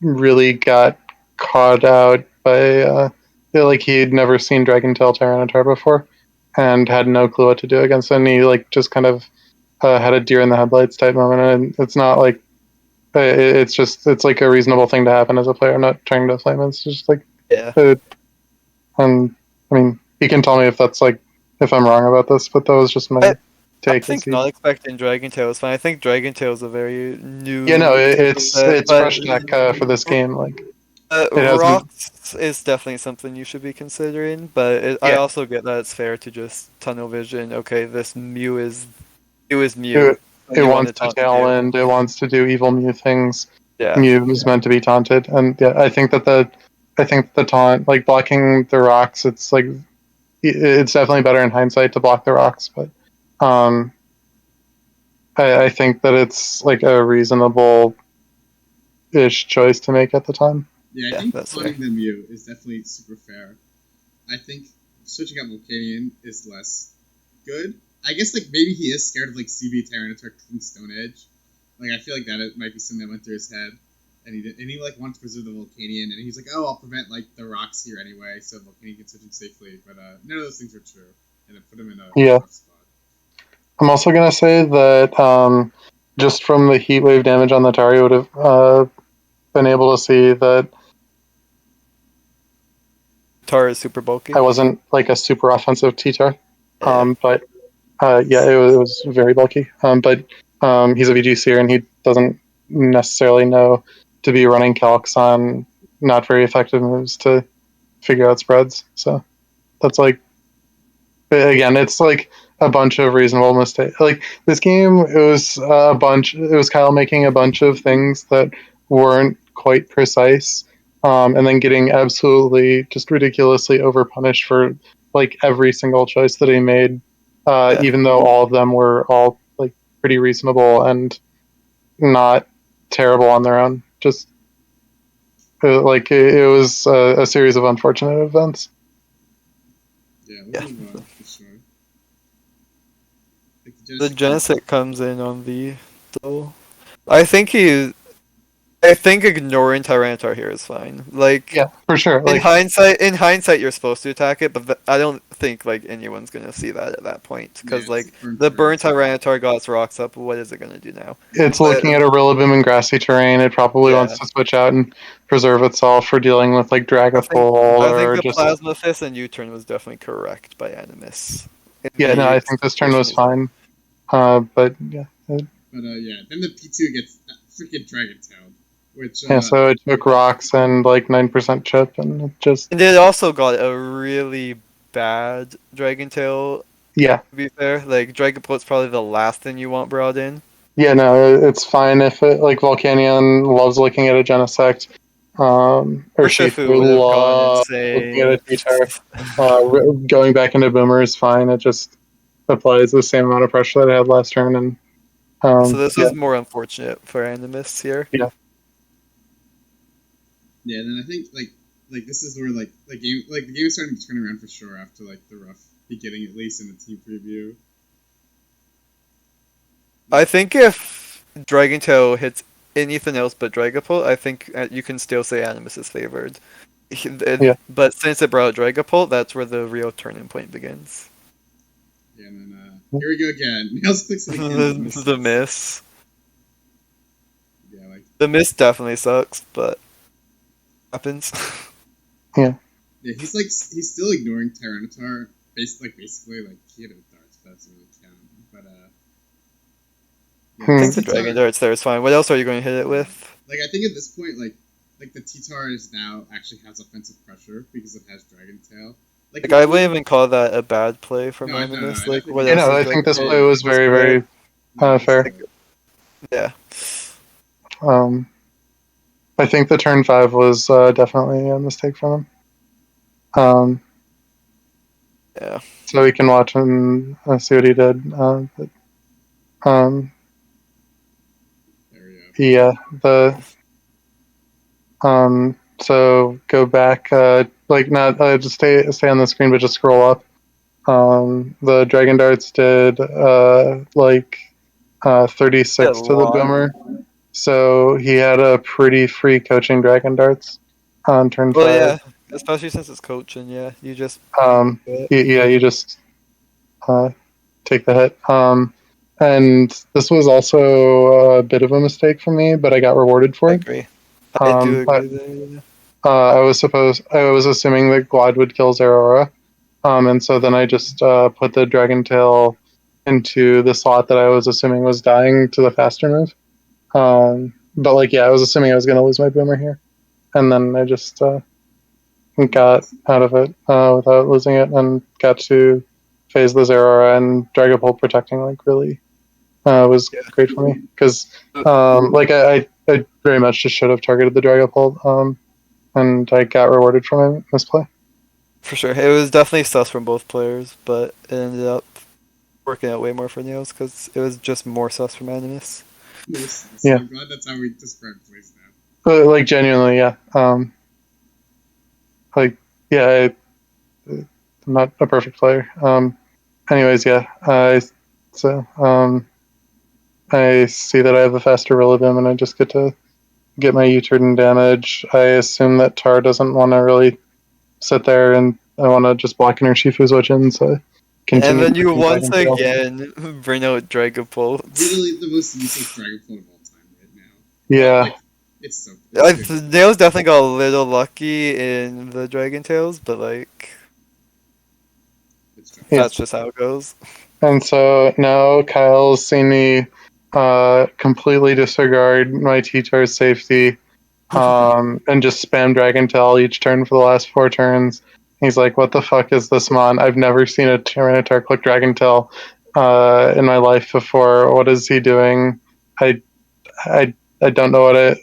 really got caught out by like he'd never seen Dragon Tail Tyranitar before, and had no clue what to do against it. And he like just kind of had a deer in the headlights type moment, and it's not like it's like a reasonable thing to happen as a player. I'm not trying to flame it. It's just like Yeah. and I mean, you can tell me if that's like if I'm wrong about this, but that was just my I take. think not expecting Dragon Tail is fine. I think Dragon Tail is a very Yeah, no, new type of set, it's but fresh deck for this game. Like it hasn't. Rocks is definitely something you should be considering. But I Yeah, also get that it's fair to just tunnel vision. Okay, this Mew is Mew. it, And it you want to wants to taunt the tail Mew. end. It wants to do evil Mew things. Yeah. Mew is meant to be taunted, and yeah, I think the taunt, like blocking the rocks, it's like it's definitely better in hindsight to block the rocks, but um, I think that it's like a reasonable ish choice to make at the time. Yeah, I Yeah, think that's fair. taunting the Mew is definitely super fair. I think switching out Volcanion is less good. I guess like maybe he is scared of like CB Tyranitar clicking Stone Edge. Like I feel like that it might be something that went through his head, and he like wanted to preserve the Volcanion, and he's like, oh, I'll prevent like the rocks here anyway, so Volcanion can switch in safely. But none of those things are true, and it put him in a Yeah, tough spot. I'm also gonna say that just from the heat wave damage on the Tari, would have been able to see that Tar is super bulky. I wasn't like a super offensive T-Tar. Yeah. But yeah, it was very bulky. But he's a VGCer and he doesn't necessarily know to be running calcs on not very effective moves to figure out spreads. So that's like again, it's like a bunch of reasonable mistakes. Like this game, it was a bunch. It was Kyle making a bunch of things that weren't quite precise, and then getting absolutely just ridiculously overpunished for like every single choice that he made, Yeah. even though all of them were all like pretty reasonable and not terrible on their own. Just like it was a series of unfortunate events. Yeah, we'll Yeah. move on for sure. The Genesect comes in on V, so I think ignoring Tyranitar here is fine. Like, Yeah, for sure. Like, in hindsight, you're supposed to attack it, but I don't think like anyone's gonna see that at that point because like the burn Tyranitar got its rocks up. What is it gonna do now? it's looking at a Rillaboom in grassy terrain. It probably wants to switch out and preserve itself for dealing with like Dragapult I think or the just. Plasma Fist and U-turn was definitely correct by Animus. Yeah, no, I think this turn was fine. But yeah. But yeah, then the P2 gets freaking Dragon Tail, which Yeah, so it took rocks and like 9% chip, and it just. And it also got a really bad Dragon Tail. Yeah. To be fair, like Dragapult's probably the last thing you want brought in. Yeah, no, it's fine if it like Volcanion loves looking at a Genesect. Or Shifu would have gone loves looking at a T-Tar. Going back into Boomer is fine. It just applies the same amount of pressure that I had last turn, and so this was more unfortunate for Animus here. Yeah. Yeah, and then I think like this is where the game is starting to turn around for sure after like the rough beginning, at least in the team preview. I think if Dragon Tail hits anything else but Dragapult, I think you can still say Animus is favored. But since it brought Dragapult, that's where the real turning point begins. Yeah, and then here we go again. Nails clicks the miss. Yeah, like the miss definitely sucks, but happens. Yeah. Yeah, he's still ignoring Tyranitar. Basically like he had a darts, but that doesn't really count. But I think the Dragon Darts there is fine. What else are you going to hit it with? Like I think at this point, like the T-Tar is now actually has offensive pressure because it has Dragon Tail. Like I wouldn't even call that a bad play from Animus. I think this play was very, very fair. Yeah. I think the turn 5 was definitely a mistake from him. Yeah. So we can watch and see what he did. Yeah. So go back. Not just stay on the screen, but just scroll up. The Dragon Darts did 36 to the Boomer. So he had a pretty free coaching Dragon Darts on turn 5. Yeah, especially since it's coaching. Yeah, you just you just take the hit. And this was also a bit of a mistake for me, but I got rewarded for it. I agree. I do agree. I was assuming that Glide would kill Zeraora. And so then I just put the Dragon Tail into the slot that I was assuming was dying to the faster move. But I was assuming I was going to lose my Boomer here. And then I just got out of it without losing it and got to phase the Zeraora, and Dragapult protecting really was great for me. Because I very much just should have targeted the Dragapult, and I got rewarded for my misplay. For sure. It was definitely sus from both players, but it ended up working out way more for Nails because it was just more sus from Animus. Yeah. I'm glad that's how we describe plays now. But genuinely, yeah. I'm not a perfect player. Anyways, yeah. I see that I have a faster Rillaboom, and I just get to get my U-turn damage. I assume that Tar doesn't want to really sit there, and I want to just block Urshifu Zojin, so continue. And then you once again bring out Dragapult. Literally the most useless Dragapult of all time right now. Yeah. It's so Nails definitely got a little lucky in the Dragon Tails, but that's just how it goes. And so now Kyle's seen me completely disregard my T-Tar's safety and just spam Dragon Tail each turn for the last 4 turns. He's like, what the fuck is this mon? I've never seen a Tyranitar click Dragon Tail in my life before. What is he doing? I don't know what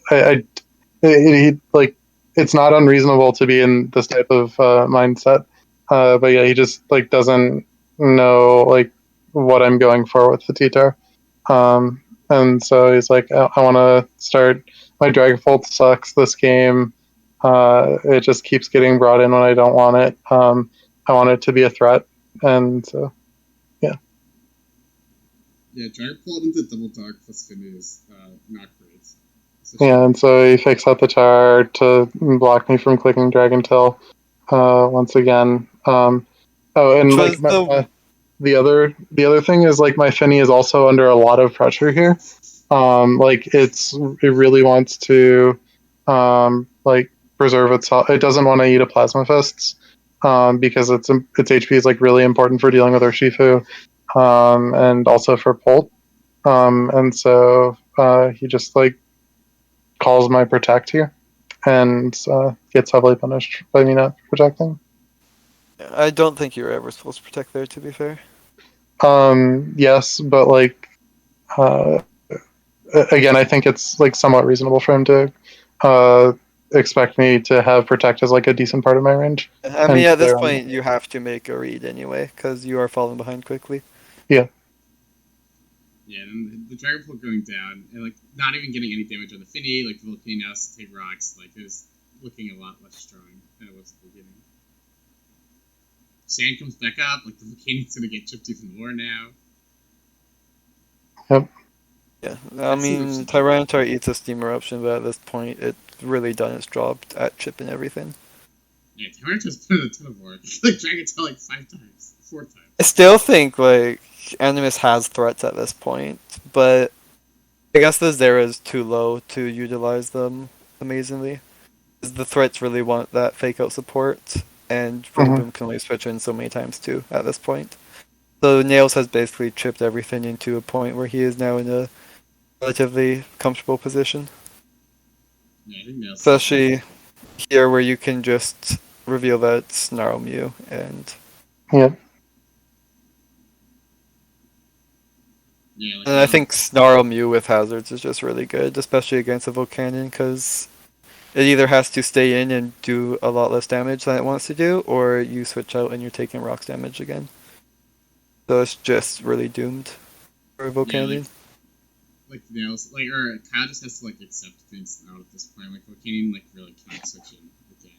it's not unreasonable to be in this type of mindset. But yeah, he just doesn't know what I'm going for with the T-Tar. And so he's like, I want to start. My Dragapult sucks this game. It just keeps getting brought in when I don't want it. I want it to be a threat, and so yeah. Yeah, trying to pull it into double dark plus Finny is not great. Yeah, and so he fakes out the tower to block me from clicking Dragon Tail once again. And like the other thing is like my Finny is also under a lot of pressure here. Like it really wants to like preserve itself. It doesn't want to eat a Plasma Fists because its HP is like really important for dealing with Urshifu and also for Pult. And so he just like calls my protect here and gets heavily punished by me not protecting. I don't think you were ever supposed to protect there, to be fair. Yes, but like again, I think it's like somewhat reasonable for him to expect me to have protect as like a decent part of my range. I mean, at this point, you have to make a read anyway, because you are falling behind quickly. Yeah. Yeah, and the Dragon Pole going down, and like not even getting any damage on the Finny, like the volcano has to take rocks, like it was looking a lot less strong than it was at the beginning. Sand comes back up, like the volcano's gonna get chipped even more now. Yep. Yeah, I mean, Tyranitar eats a steam eruption, but at this point, it's really done its job at chipping everything. Yeah, Tyranitar's put in a ton of work. Like Dragon Tail like 4 times. I still think like Animus has threats at this point, but I guess the Zera is too low to utilize them amazingly. The threats really want that fake out support, and Rillaboom can only switch in so many times too at this point. So Nails has basically chipped everything into a point where he is now in a relatively comfortable position. Yeah, I think Nails. Especially here where you can just reveal that it's Snarl Mew and yeah. Yeah, like, and I think Snarl Mew with hazards is just really good, especially against a Volcanion, because it either has to stay in and do a lot less damage than it wants to do, or you switch out and you're taking rocks damage again. So it's just really doomed for a Volcanion. Yeah, like Nails, like, or Kyle just has to like accept things out at this point. Like Volcanion, like really can't switch in again.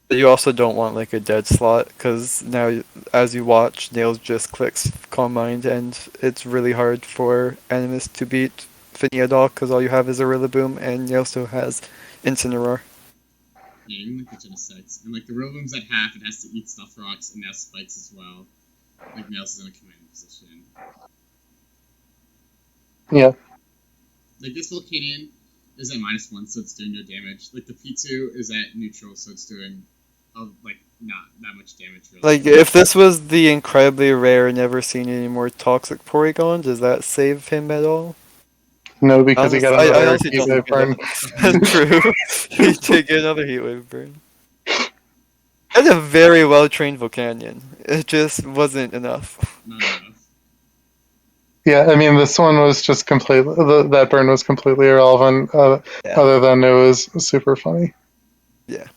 But you also don't want like a dead slot, because now as you watch, Nails just clicks Calm Mind, and it's really hard for Animus to beat Finny at all, because all you have is a Rillaboom, and Nails still has Incineroar. Yeah, even like the Genesects. And like the Rillaboom's at half, it has to eat Stuff Rocks, and now Spikes as well. Like Nails is in a commanding position. Yeah. Like this Volcanion is at -1, so it's doing no damage. Like the P2 is at neutral, so it's doing like not that much damage really. Like if this was the incredibly rare, never seen any more toxic Porygon, does that save him at all? No, because he got another heat wave burn. True. He did get another heat wave burn. That's a very well trained Volcanion. It just wasn't enough. Not enough. Yeah, I mean, this one was just completely. That burn was completely irrelevant, other than it was super funny. Yeah.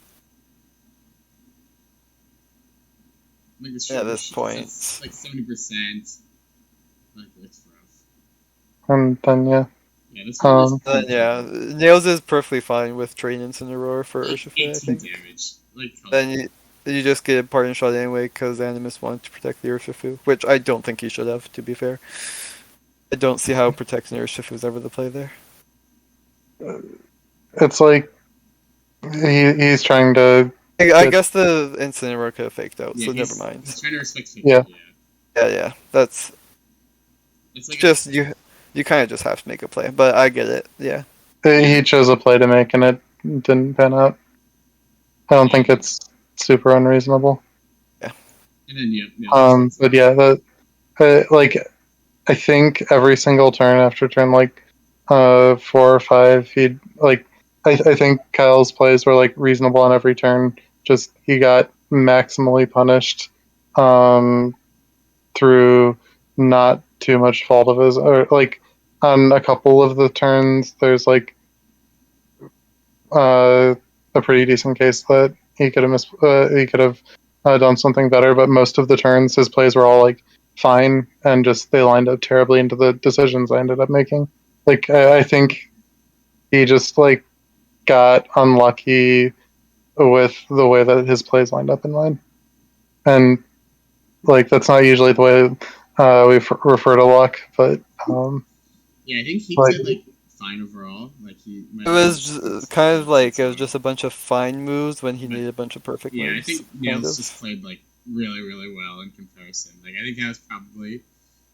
Like at this point, like 70%. Like it's rough. And then yeah. Yeah, this one yeah, Nails is perfectly fine with Train Incineroar for like Urshifu, I think. Damage. Like then you just get a Parting Shot anyway, because Animus wanted to protect the Urshifu, which I don't think he should have, to be fair. I don't see how protecting Urshifu is ever the play there. It's like he's trying to. I guess the Incineroar could have faked out, so never mind. He's trying to respect fake yeah. Yeah. That's it's like just you kind of just have to make a play, but I get it. Yeah. He chose a play to make, and it didn't pan out. I don't think it's super unreasonable. Yeah. And then but yeah, like I think every single turn after turn like 4 or 5, he'd like. I think Kyle's plays were like reasonable on every turn. Just he got maximally punished through not too much fault of his, or like on a couple of the turns there's like a pretty decent case that he could have done something better, but most of the turns his plays were all like fine, and just they lined up terribly into the decisions I ended up making. Like I think he just like got unlucky with the way that his plays lined up in line, and like that's not usually the way we refer to luck, but Yeah, I think he like played like fine overall. Like he might It have was just kind of like points it was off. just a bunch of fine moves when he But needed a bunch of perfect yeah, I moves, think kind Nails just of. played like really, really well in comparison. Like I think that was probably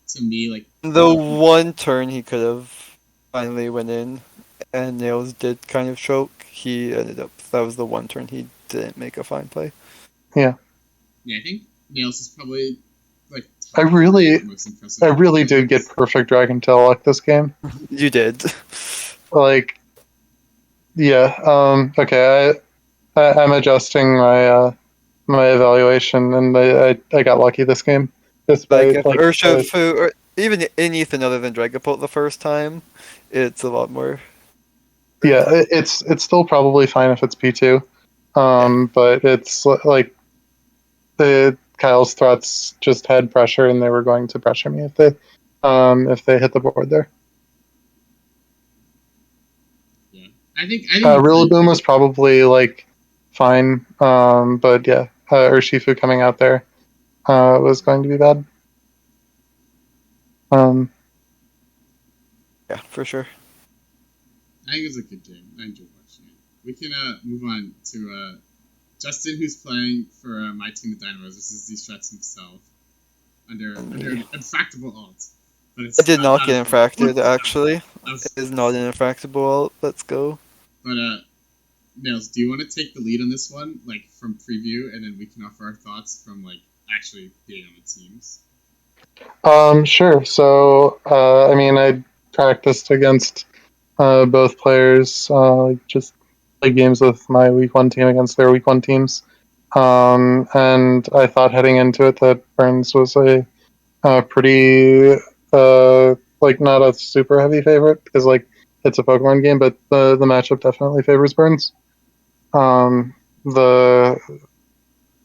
to me like The one turn he could have finally went in, and Nails did kind of choke. He ended up that was the one turn he didn't make a fine play. yeah, yeah, I think Nails is probably like I top really, three most impressive. I really did get players. perfect Dragon Tail luck this game. You did. Like, yeah, okay, I'm adjusting my evaluation, and I got lucky this game, Like despite if Urshifu or even anything other than Dragapult the first time, it's a lot more. yeah, it's still probably fine if it's P2, Yeah. but it's like the Kyle's threats just had pressure, and they were going to pressure me if they hit the board there. Yeah, I think he played. Rillaboom was probably like fine, but yeah, Urshifu coming out there was going to be bad. Um, Yeah, for sure. I think it was a good game. I enjoyed watching it. We can move on to Justin, who's playing for my team, the Dynamos. This is the Strats himself under infractable alt, but I it's did not not get a infracted actually. of It is not course. an infractable alt. Let's go. But Nails, do you want to take the lead on this one, like from preview, and then we can offer our thoughts from like actually being on the teams? sure. So, I mean, I practiced against both players, just played games with my week one team against their week one teams. And I thought heading into it that Burns was a pretty, like, not a super heavy favorite because, like, it's a Pokemon game, but the matchup definitely favors Burns. Um,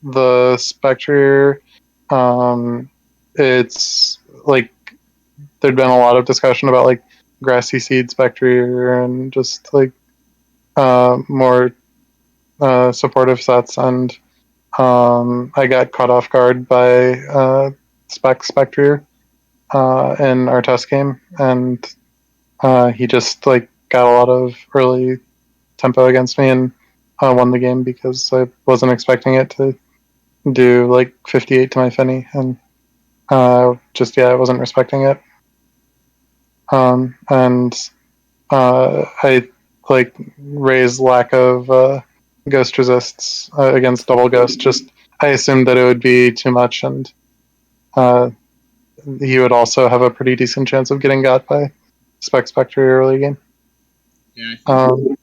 the Spectre, um, it's like there'd been a lot of discussion about like grassy seed Spectre and just like more supportive sets, and I got caught off guard by Spectre in our test game, and he just like got a lot of early tempo against me and won the game because I wasn't expecting it to do like 58 to my Finny, and just yeah, I wasn't respecting it. And I like Ray's lack of ghost resists against double ghost. Just I assumed that it would be too much, and uh, he would also have a pretty decent chance of getting got by Spectre early game. Yeah, I think Um,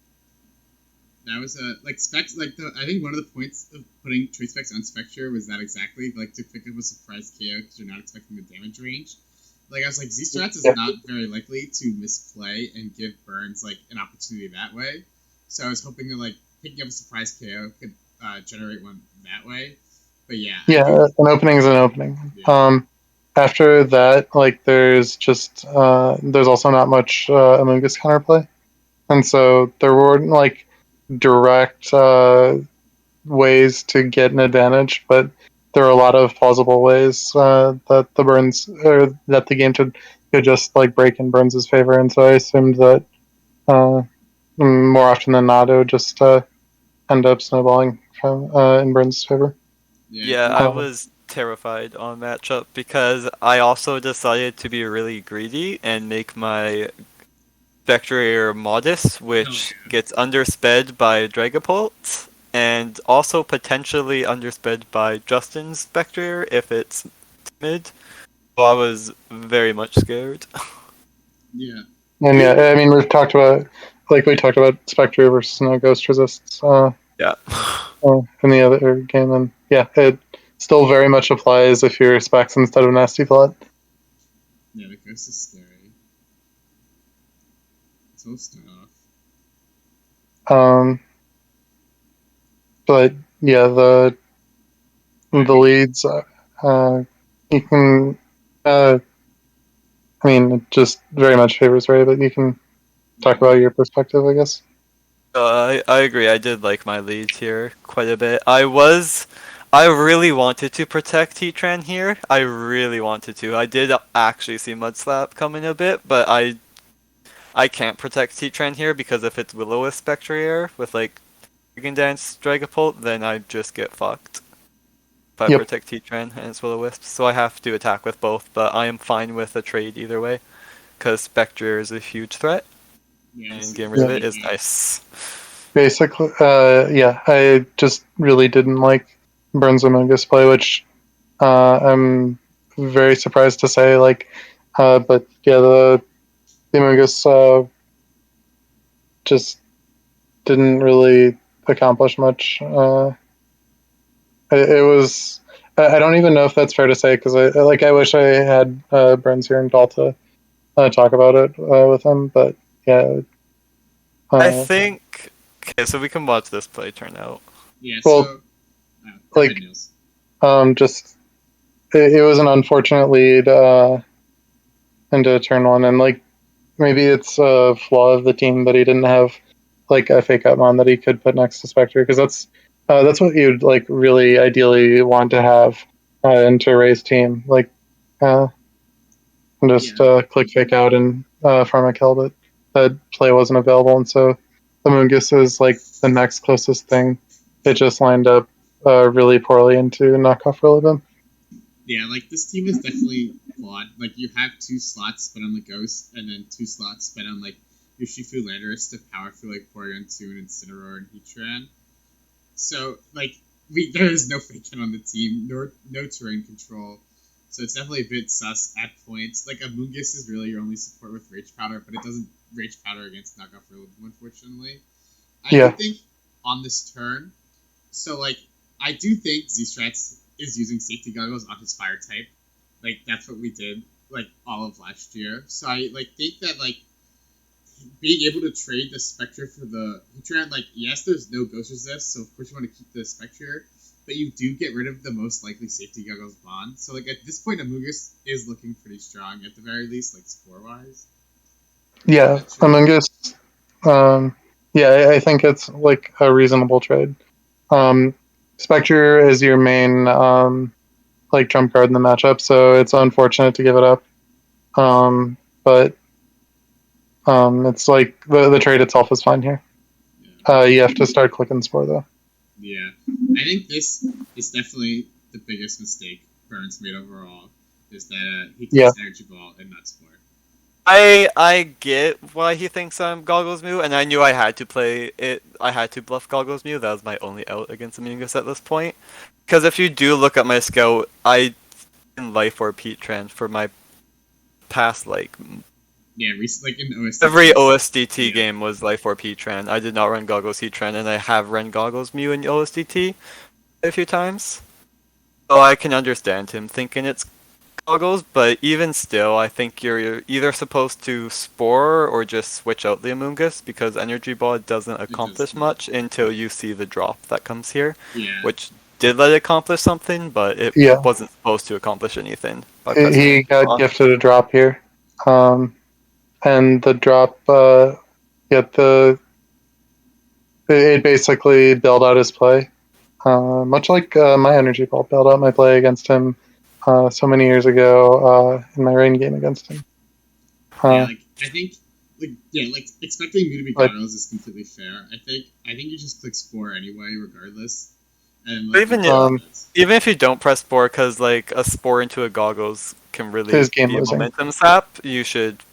that was a like specs like the I think one of the points of putting trade specs on Spectre was that exactly like to pick up a surprise KO because you're not expecting the damage range. Like I was like, Z-Strats is yeah, not very likely to misplay and give Burns like an opportunity that way. So I was hoping that like picking up a surprise KO could generate one that way. But yeah, I yeah, think an opening is an opening. yeah, After that, like there's also not much Amogus counterplay, and so there weren't like direct ways to get an advantage, but there are a lot of plausible ways that the Burns or that the game could just like break in Burns' favor, and so I assumed that uh, more often than not it would just end up snowballing from in Burns' favor. yeah, I Yeah, think I Uh, was terrified on matchup because I also decided to be really greedy and make my Spectre Modest, hell which yeah, gets undersped by Dragapult, and also potentially undersped by Justin's Spectre if it's timid. So I was very much scared. yeah. and yeah, I mean we talked about Spectre versus no Ghost Resists Yeah. in the other game, and yeah, it still very much applies if you're Specs instead of Nasty Plot. Yeah, the ghost is scary. So start off. Um, but yeah, I the mean, leads you can I mean it just very much favors Ray, but you can talk yeah, about your perspective, I guess. I agree. I did like my leads here quite a bit. I really wanted to protect Heatran here. I really wanted to. I did actually see Mudslap coming a bit, but I can't protect Heatran here because if it's Will-O-Wisp Spectre Air with like Dragon Dance Dragapult, then I just get fucked. If I Yep. protect Heatran and it's Will-O-Wisp, so I have to attack with both, but I am fine with a trade either way, because Spectre Air is a huge threat, Yeah, and getting rid of it is yeah. nice. Basically, yeah, I just really didn't like Burns Amogus play, which I'm very surprised to say. Like, but yeah, the Amogus just didn't really accomplish much. It was. I don't even know if that's fair to say because I wish I had Burns here in Gaul to talk about it with him, but yeah. I think. Okay, so we can watch this play turn out. Yeah, Well, so go ahead, like, Niels. just it was an unfortunate lead into turn one, and like maybe it's a flaw of the team that he didn't have like a fake up mon that he could put next to Spectre because that's what you'd like really ideally want to have into Ray's team, like just click fake out and farm a kill, but that play wasn't available, and so the Mungus is like the next closest thing. It just lined up really poorly into knockoff Rillaboom. Yeah, like this team is definitely flawed. Like you have 2 slots spent on the Ghost, and then 2 slots spent on like your Shifu Landorus to power through like Porygon 2 and Incineroar and Heatran. So like there is no fake hit on the team, nor no terrain control. So it's definitely a bit sus at points. Like Amoonguss is really your only support with Rage Powder, but it doesn't Rage Powder against knockoff Rillaboom, unfortunately. I do think on this turn, so like I do think Z-Strats is using safety goggles on his fire type. Like that's what we did like all of last year. So I like think that like being able to trade the Spectre for the Heatran, like yes, there's no Ghost Resist, so of course you want to keep the Spectre, but you do get rid of the most likely safety goggles bond. So like at this point, Amoonguss is looking pretty strong at the very least, like score wise. Yeah, Amoonguss. Yeah, I think it's like a reasonable trade. Spectre is your main like trump card in the matchup, so it's unfortunate to give it up. But it's like the trade itself is fine here. You have to start clicking Spore though. Yeah, I think this is definitely the biggest mistake Burns made overall. Is that he clicks Energy Ball and not Spore. I get why he thinks I'm Goggles Mew, and I knew I had to play it. I had to bluff Goggles Mew. That was my only out against Amoonguss at this point. Because if you do look at my scout, I in Life or Heatran for my past like like in OSDT. Every OSDT game was Life or Heatran. I did not run Goggles Heatran, and I have run Goggles Mew in OSDT a few times. So I can understand him thinking it's Goggles, but even still, I think you're either supposed to Spore or just switch out the Amoonguss because Energy Ball doesn't accomplish much until you see the drop that comes here, which did let it accomplish something, but it wasn't supposed to accomplish anything. He got gifted a drop here, and the drop, it basically bailed out his play, much like my Energy Ball bailed out my play against him so many years ago in my rain game against him. I think like expecting me to be Goggles is completely fair. I think you just click Spore anyway, regardless. And like, even if you don't press Spore, because like a Spore into a Goggles can really be a momentum sap, you should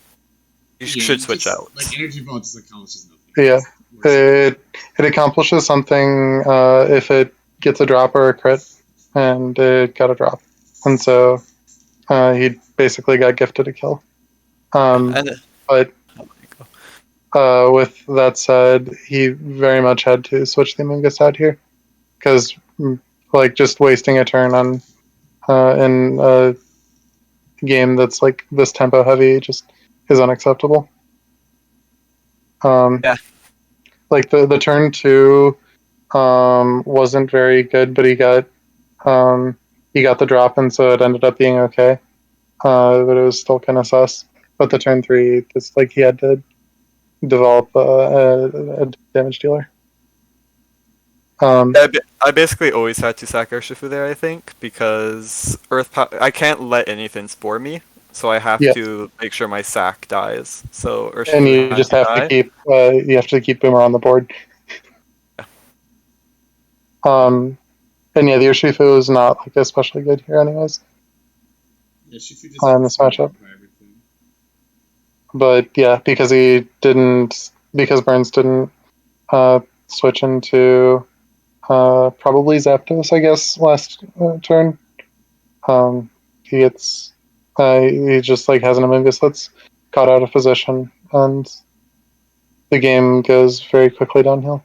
switch out. Like Energy Ball just accomplishes nothing. Yeah, it accomplishes something if it gets a drop or a crit, and it got a drop, and so he basically got gifted a kill. But with that said, he very much had to switch the Amoonguss out here because like just wasting a turn on in a game that's like this tempo heavy just is unacceptable. Like the turn 2 wasn't very good, but he got the drop, and so it ended up being okay. But it was still kind of sus. But the turn 3, just like he had to develop a damage dealer. I basically always had to sack Urshifu there, I think, because I can't let anything spore me, so I have Yeah. to make sure my sack dies. So And Urshifu you had just to have to die. keep Boomer on the board. And yeah, the Urshifu is not like especially good here, anyways. Yeah, Shifu just gets This matchup. by everything. But yeah, because Burns didn't switch into probably Zapdos, I guess, last turn. He just like has an Amogus that's caught out of position, and the game goes very quickly downhill.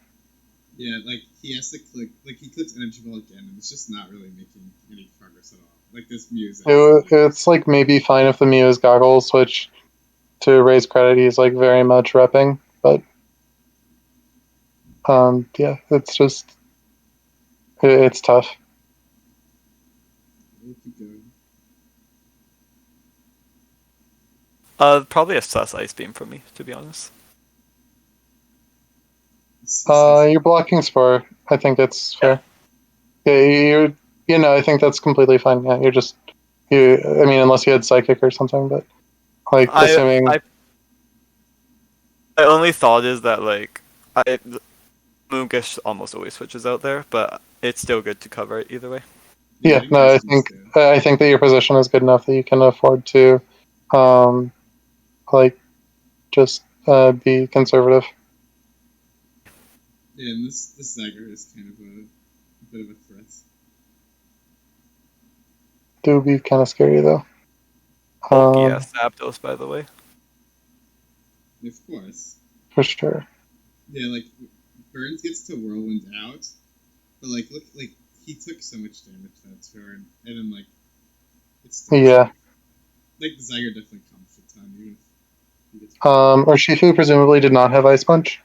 Yeah, like he has to click, like he clicks Energy Ball again, and it's just not really making any progress at all. Like this Mew is It's like maybe fine if the Mew's Goggle switch to raise credit. He's like very much repping, but yeah, it's just it's tough. We'll keep going. Probably a sus Ice Beam for me, to be honest. You're blocking Spore. I think it's fair. Yeah, I think that's completely fine. Yeah, I mean, unless you had Psychic or something, but like assuming. My only thought is that like Moongish almost always switches out there, but it's still good to cover it either way. Yeah, no, I think that your position is good enough that you can afford to, like, just be conservative. Yeah, and this Zygarde is kind of a bit of a threat. It would be kind of scary though. Bulky ass Zapdos, by the way. Of course. For sure. Yeah, like Burns gets to Whirlwind out, but like look, like he took so much damage that turn, and then like it's still Yeah. like the Zygarde definitely comes a ton, even if he gets. Urshifu presumably did not have Ice Punch.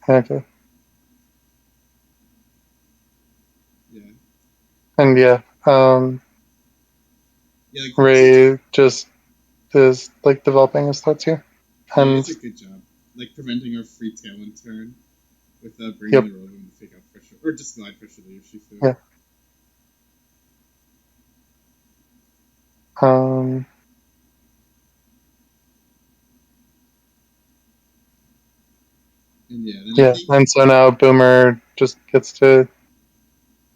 Correct. Okay. Yeah. And yeah, Yeah, like Ray just is like developing his thoughts here. And he does a good job, like preventing our free Tailwind turn with bringing the Whirlwind to fake out pressure, or just glide pressure the Urshifu. Yeah. And yeah, and so now Boomer just gets to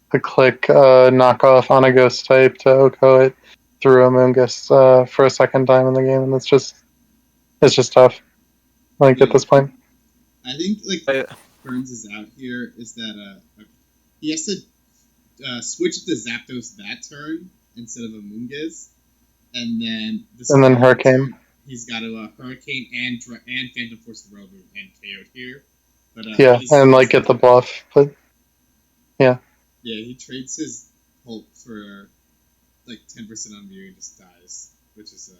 click knockoff on a ghost type to OHKO it through Amoonguss for a second time in the game, and it's just tough. Like at this point, I think like Burns is out here is that he has to switch to Zapdos that turn instead of Amoonguss, and then Hurricane. Turn, he's got to Hurricane and Phantom Force the Whirlwind and KO'd here. But and like get the bluff, but yeah. Yeah, he trades his Hulk for like 10% on Mew and just dies, which is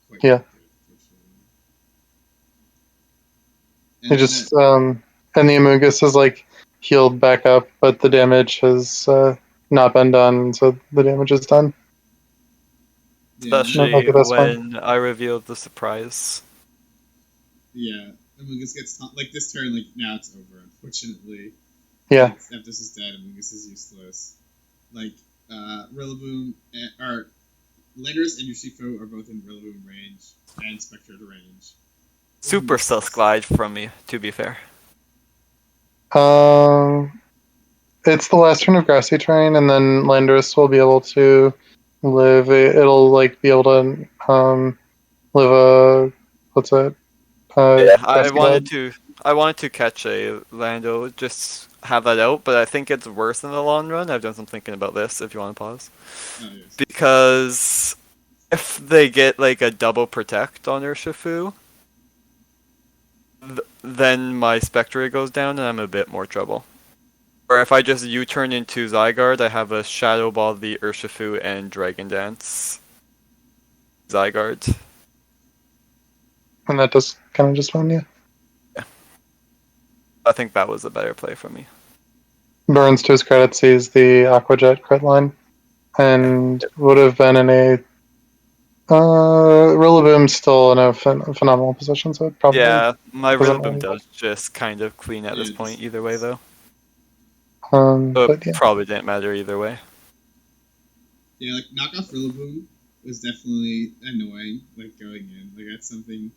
quite good. He just and the Amoonguss is like healed back up, but the damage has not been done, so the damage is done. Especially when I revealed the surprise. Yeah, Amoonguss gets like this turn. Like now it's over, unfortunately. Yeah. Like, Zapdos is dead. Amoonguss is useless. Like Rillaboom or Landorus and Urshifu are both in Rillaboom range and Spectre range. Super sus glide from me, to be fair. It's the last turn of Grassy Terrain, and then Landorus will be able to live. It'll like be able to live a what's it? I wanted to catch a Lando, just have that out, but I think it's worse in the long run. I've done some thinking about this. If you want to pause, yes. Because if they get like a double protect on Urshifu, then my Spectre goes down and I'm in a bit more trouble. Or if I just U-turn into Zygarde, I have a Shadow Ball the Urshifu and Dragon Dance Zygarde. And that does kind of just win you. Yeah. I think that was a better play for me. Burns, to his credit, sees the Aqua Jet crit line, and would have been in Rillaboom's still in a phenomenal position, so it probably Yeah, my doesn't Rillaboom really. does just kind of clean at this point either way, though. So But it yeah, probably didn't matter either way. Yeah, like knockoff Rillaboom was definitely annoying. Like going in, like that's something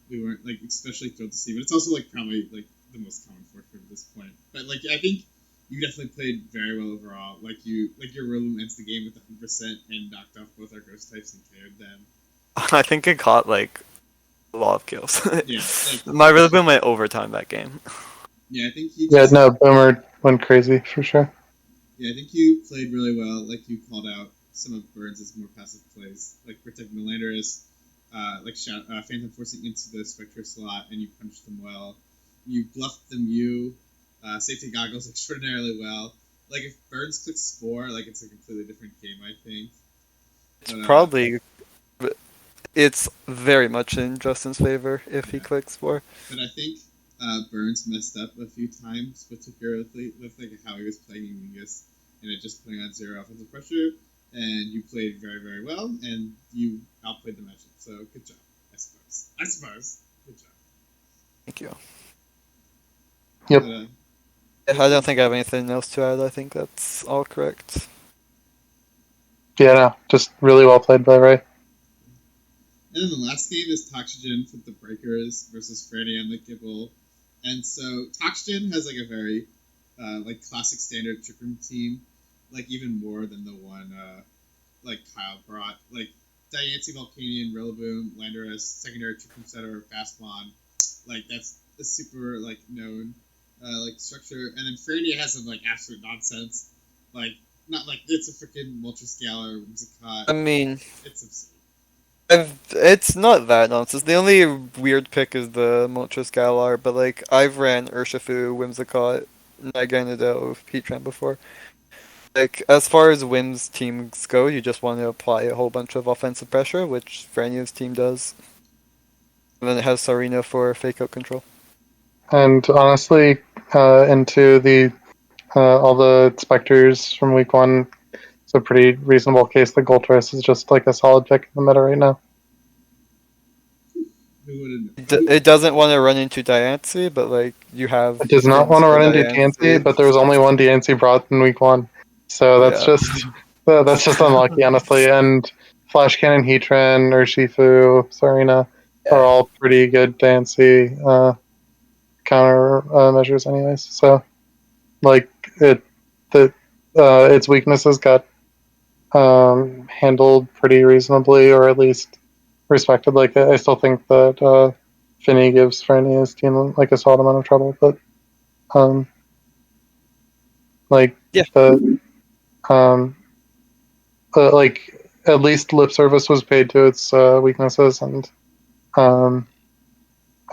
we weren't like especially thrilled to see. But it's also like probably like the most common forfeit at this point. But like I think you definitely played very well overall. Like your Rillaboom ends the game with 100% and knocked off both our ghost types and KO'd them. I think it caught like a lot of kills. Yeah, like My Rillaboom went overtime that game. yeah, I think you yeah, just no, Boomer went crazy for sure. yeah, I think you played really well. Like you called out some of Burns' more passive plays, like protecting the Landorus, Phantom forcing into the Spectre slot, and you punched them well. You bluffed the Mew, safety goggles extraordinarily well. Like if Burns clicks Spore, like it's a completely different game, I think. It's But probably it's very much in Justin's favor if he yeah, clicks for. but I think Burns messed up a few times, particularly with like how he was playing Mingus and it just putting on zero offensive pressure. And you played very, very well, and you outplayed the matchup. So good job, I suppose. Good job. Thank you. Yep. But, I don't think I have anything else to add. I think that's all correct. Yeah, no, just really well played by Ray. and then the last game is Toxygen with the Breakers versus Franny and the Gibble. And so Toxygen has like a very like classic standard trick room team, like even more than the one like Kyle brought. Like Diancie, Volcanion, Rillaboom, Landorus, secondary trick room setter, Fastmon. Like that's a super like known like structure. And then Franny has some like absolute nonsense. Like not like it's a freaking Multiscaler, Whimsicott. I mean, It's absurd. it's not that nonsense. The only weird pick is the Moltres Galar, but like I've ran Urshifu, Whimsicott, Naganadel, Heatran before. Like as far as Whim's teams go, you just want to apply a whole bunch of offensive pressure, which Franya's team does. And then it has Sarina for fake out control. And honestly, into the all the Spectres from week one, it's a pretty reasonable case that Goltris is just like a solid pick in the meta right now. It doesn't want to run into Diancie, but like you have It does not things want to for run into DNC, but there was only one DNC brought in week one, so that's just unlucky, honestly. And Flash Cannon, Heatran, Urshifu, Sarina are all pretty good DNC counter measures, anyways. So like its weaknesses got handled pretty reasonably, or at least respected. Like I still think that Finny gives Franny's team like a solid amount of trouble, but like Yeah. the like at least lip service was paid to its weaknesses, and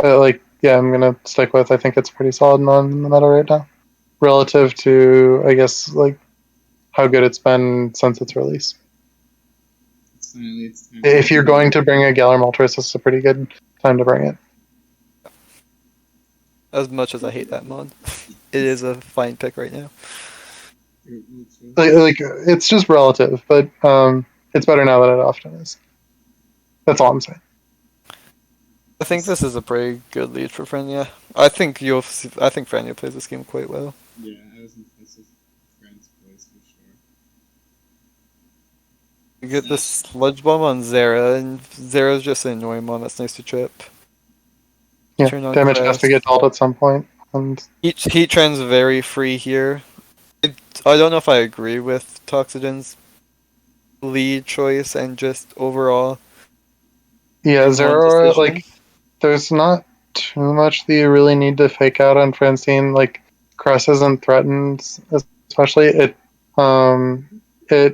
like yeah, I'm gonna stick with. I think it's pretty solid in the meta right now, relative to I guess like how good it's been since its release. It's time If you're going to bring a Galar Moltres, this is a pretty good time to bring it. As much as I hate that mod, it is a fine pick right now. Like it's just relative, but it's better now than it often is. That's all I'm saying. I think this is a pretty good lead for Frenya. I think Frenya plays this game quite well. Yeah, I was impressed with Friend's plays for sure. You get the Sludge Bomb on Zera, and Zera's just an annoying one that's nice to trip. Yeah, Turn on damage Crest. has to get dealt at some point, and Heatran's very free here. I don't know if I agree with Toxidon's lead choice and just overall. yeah, Zera like there's not too much that you really need to fake out on Francine. Like Cress isn't threatened, especially it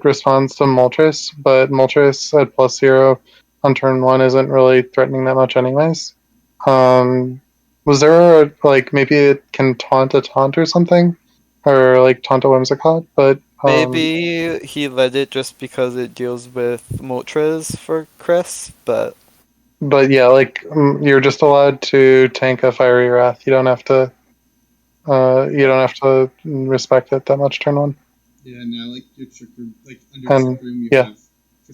responds to Moltres, but Moltres at +0 on turn 1 isn't really threatening that much anyways. Was there like maybe it can taunt a taunt or something, or like taunt a Whimsicott, but maybe he led it just because it deals with Moltres for Cress, but yeah, like you're just allowed to tank a Fiery Wrath. You don't have to. You don't have to respect it that much turn 1. Yeah, now like your trick room, like under And trick room, you yeah, have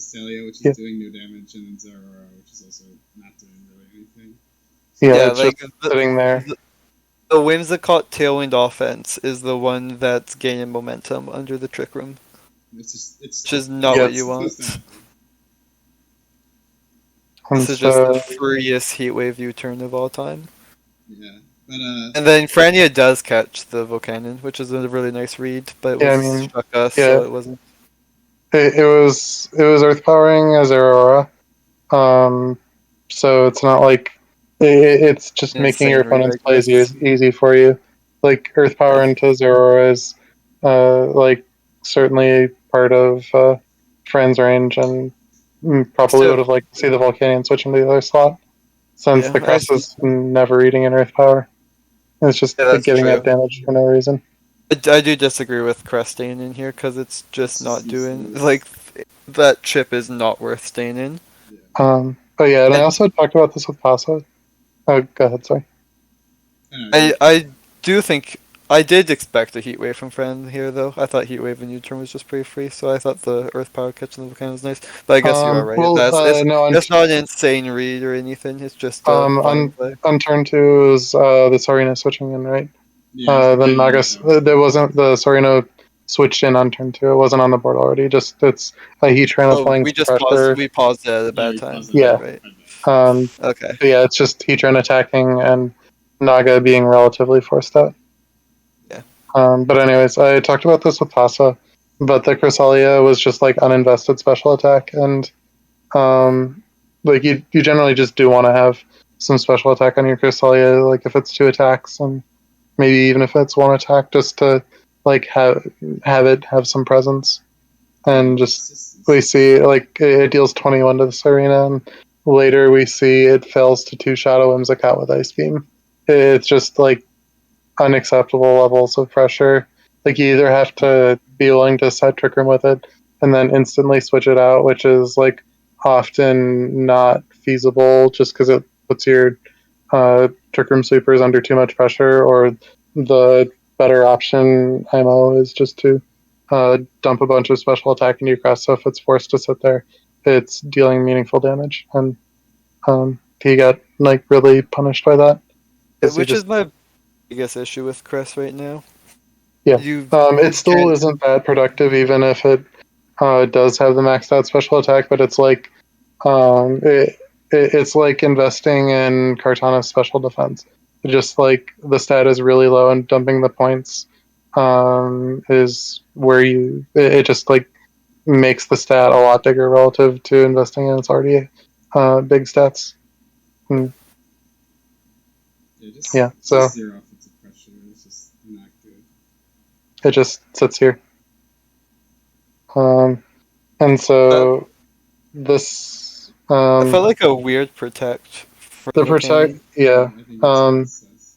Cresselia, which is Yeah. doing no damage, and then Zeraora, which is also not doing really anything. So, Yeah, Yeah, it's like just sitting there. the Whimsicott Tailwind offense is the one that's gaining momentum under the Trick Room, it's which is not what you supposed to want. happen. And This is just the so, freest Heatwave U-turn of all time. Yeah, but And then Frania does catch the Volcanon, which is a really nice read, but it yeah, I was mean, Shuck Us, yeah, so it wasn't. it was Earth powering as Aurora. So it's not like it's just An making your insane read, opponent's I plays guess. easy for you. Like Earth Power Yeah. into Zeraora is like certainly part of Fran's range, and probably So, would have liked to see the Volcanion switch into the other slot since yeah, the Crest is never eating in Earth Power. It's just yeah, like that's giving true. up damage for no reason. I do disagree with Crest staying in here because it's just it's just not doing useless. like that chip is not worth staying in. Yeah. But yeah, and I And also talked about this with Pasa. Oh, go ahead, sorry. I know, I do think I did expect a heat wave from Friend here though. I thought heat wave and U-turn was just pretty free, so I thought the Earth Power catching the volcano was nice. But I guess you are right. Well, no, It's not an insane read or anything. It's just a fine play. on turn two is the Sarina switching in, right? yeah, it's the Then Canyon Nagas, Power. there wasn't the Sarina switched in on turn two. It wasn't on the board already. Just it's he trying to Oh, flying we some just paused. pressure. We paused it at a Yeah, bad we time. paused it. Yeah. Right. My bad. But Okay. yeah, it's just Heatran attacking and Naga being relatively forced out. Yeah. But anyways, I talked about this with Pasa, but the Cresselia was just like uninvested special attack, and like you generally just do want to have some special attack on your Cresselia, like if it's two attacks, and maybe even if it's one attack, just to like have it have some presence, and just we see like it deals 21 to this arena, and later we see it fails to two Shadow Whimsicott with Ice Beam. It's just like unacceptable levels of pressure. Like you either have to be willing to set Trick Room with it and then instantly switch it out, which is like often not feasible just because it puts your Trick Room sweepers under too much pressure, or the better option IMO is just to dump a bunch of special attack into your crest. So if it's forced to sit there, it's dealing meaningful damage, and he got like really punished by that because he Which is just my biggest issue with Crest right now. yeah. You It still can isn't that productive, even if it does have the maxed out special attack. But it's like it's like investing in Cartana's special defense. Just like the stat is really low, and dumping the points is where it just like makes the stat a lot bigger relative to investing in its already big stats. Mm, yeah, so Just zero offensive pressure. It's just not good. it just sits here. And so this I felt like a weird protect for the protect, Volcanion. yeah. I think that's what this says.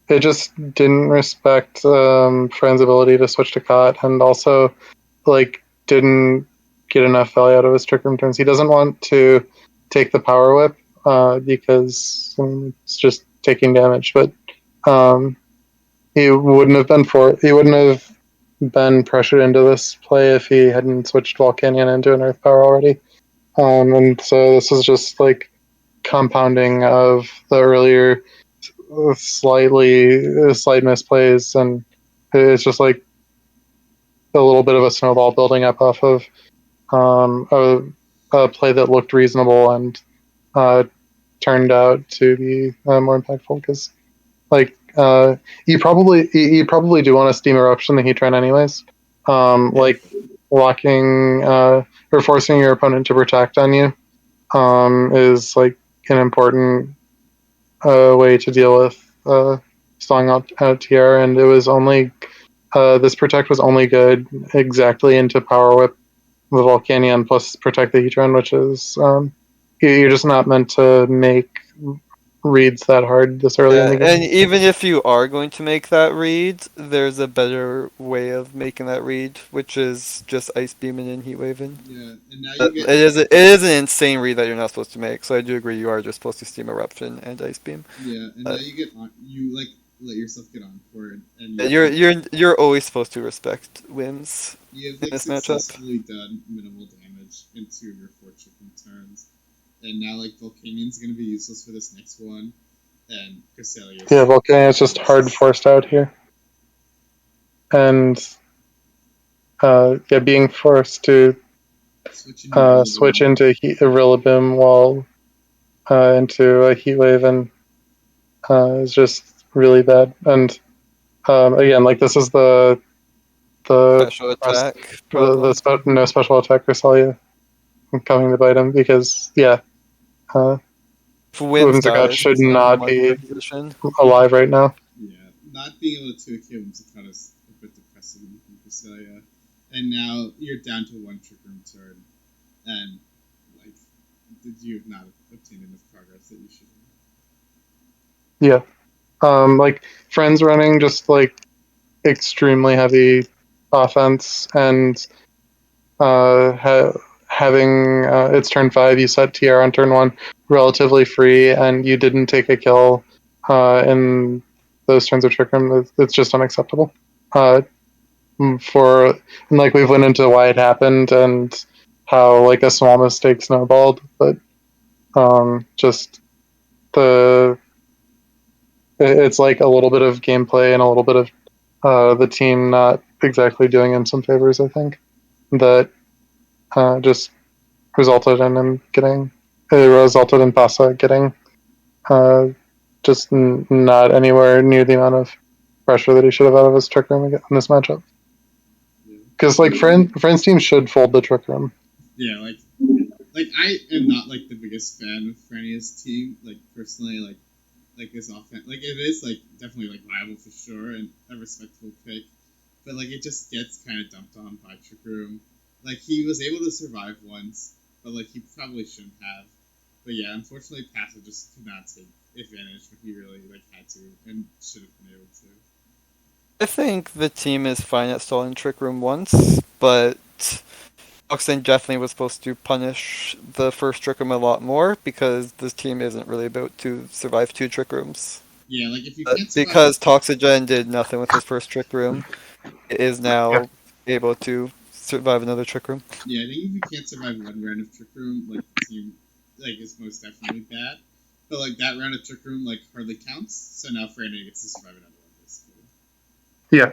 It just didn't respect Fran's ability to switch to Cot, and also like didn't get enough value out of his Trick Room turns. He doesn't want to take the Power Whip because it's just taking damage, but um, he wouldn't have been pressured into this play if he hadn't switched Volcanion into an Earth Power already. And so this is just like compounding of the earlier slight misplays, and it's just like a little bit of a snowball building up off of a play that looked reasonable and turned out to be more impactful because like you probably do want to steam eruption the Heatran anyways, like locking or forcing your opponent to protect on you is like an important way to deal with stalling out TR, and it was only this protect was only good exactly into Power Whip the Volcanion plus protect the Heatran, which is you're just not meant to make reads that hard this early in Yeah, the and game. even if you are going to make that read, there's a better way of making that read, which is just ice beaming and heat waving. Yeah, and now you get It is an insane read that you're not supposed to make. So I do agree, you are just supposed to steam eruption and ice beam. now you get on. You like let yourself get on board, and You're always supposed to respect wins you have in like this matchup. successfully done minimal damage damage in 2 of your 4 Trick Room turns. And now, like, Volcanian's going to be useless for this next one. And Cresselia. Yeah, Volcania is just hard forced out here. And being forced to switch into Rillaboom while into a Heat Wave and is just really bad. And again, like this is the special attack problem. No special attack Cresselia coming to bite him because Whimsicott should not be alive right now. Yeah, not being able to kill Whimsicott is a bit depressing in Cresselia. And now you're down to 1 Trick Room turn. And, like, did you not obtain enough progress that you should have? Yeah. Like, Friends running just, like, extremely heavy offense and having it's turn 5, you set TR on turn 1 relatively free, and you didn't take a kill in those turns of Trick Room. It's just unacceptable. Like we've went into why it happened and how like a small mistake snowballed, but just it's like a little bit of gameplay and a little bit of the team not exactly doing him some favors, I think, that just resulted in Pasa getting just not anywhere near the amount of pressure that he should have out of his Trick Room in this matchup. Because like Friends team should fold the Trick Room. Yeah, like I am not like the biggest fan of Frenia's team. Like personally, like his offense, like it is like definitely like viable for sure and a respectable pick, but like it just gets kind of dumped on by Trick Room. Like he was able to survive once, but like he probably shouldn't have. But yeah, unfortunately, Pasa just could not take advantage when he really like had to and should have been able to. I think the team is fine at stalling Trick Room once, but Oxen definitely was supposed to punish the first Trick Room a lot more because this team isn't really about to survive 2 Trick Rooms. Yeah, like if you can't survive because Toxagen did nothing with his first Trick Room, it is now able to survive another Trick Room. Yeah, I think if you can't survive 1 round of Trick Room, like the team like is most definitely bad. But like that round of Trick Room like hardly counts, so now Frania gets to survive another one basically. Yeah.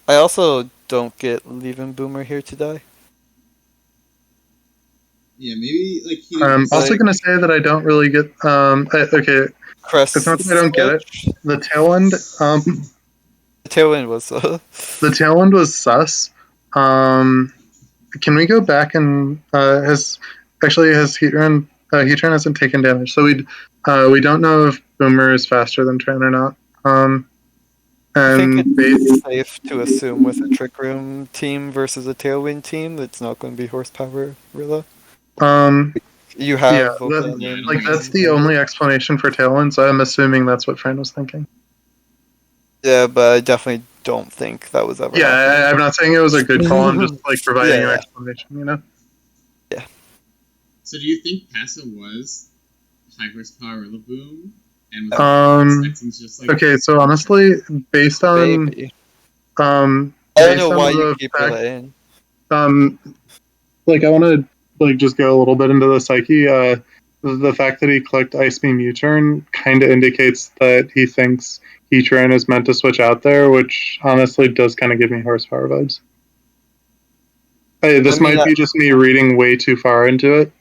I also don't get leaving Boomer here to die. Yeah, maybe like he. I'm also gonna say that I don't really get. Okay, Crest it's not that I don't get it. The Tailwind. The Tailwind was. The Tailwind was sus. Can we go back and his Heatran hasn't taken damage, so we don't know if Boomer is faster than Tran or not. I think it's safe to assume with a Trick Room team versus a Tailwind team that's not going to be horsepower, Rilla. You have that's the only explanation for Tailwind, so I'm assuming that's what Fran was thinking. Yeah, but I definitely don't think that was ever happening. I'm not saying it was a good call, I'm just like providing an explanation, you know? Yeah. So do you think Pasa was high horsepower Rillaboom? And just like okay, so honestly, based on I don't know why you keep relaying. Like I want to like just go a little bit into the psyche. The fact that he clicked Ice Beam U-turn kind of indicates that he thinks Heatran is meant to switch out there, which honestly does kind of give me horsepower vibes. This might be just me reading way too far into it.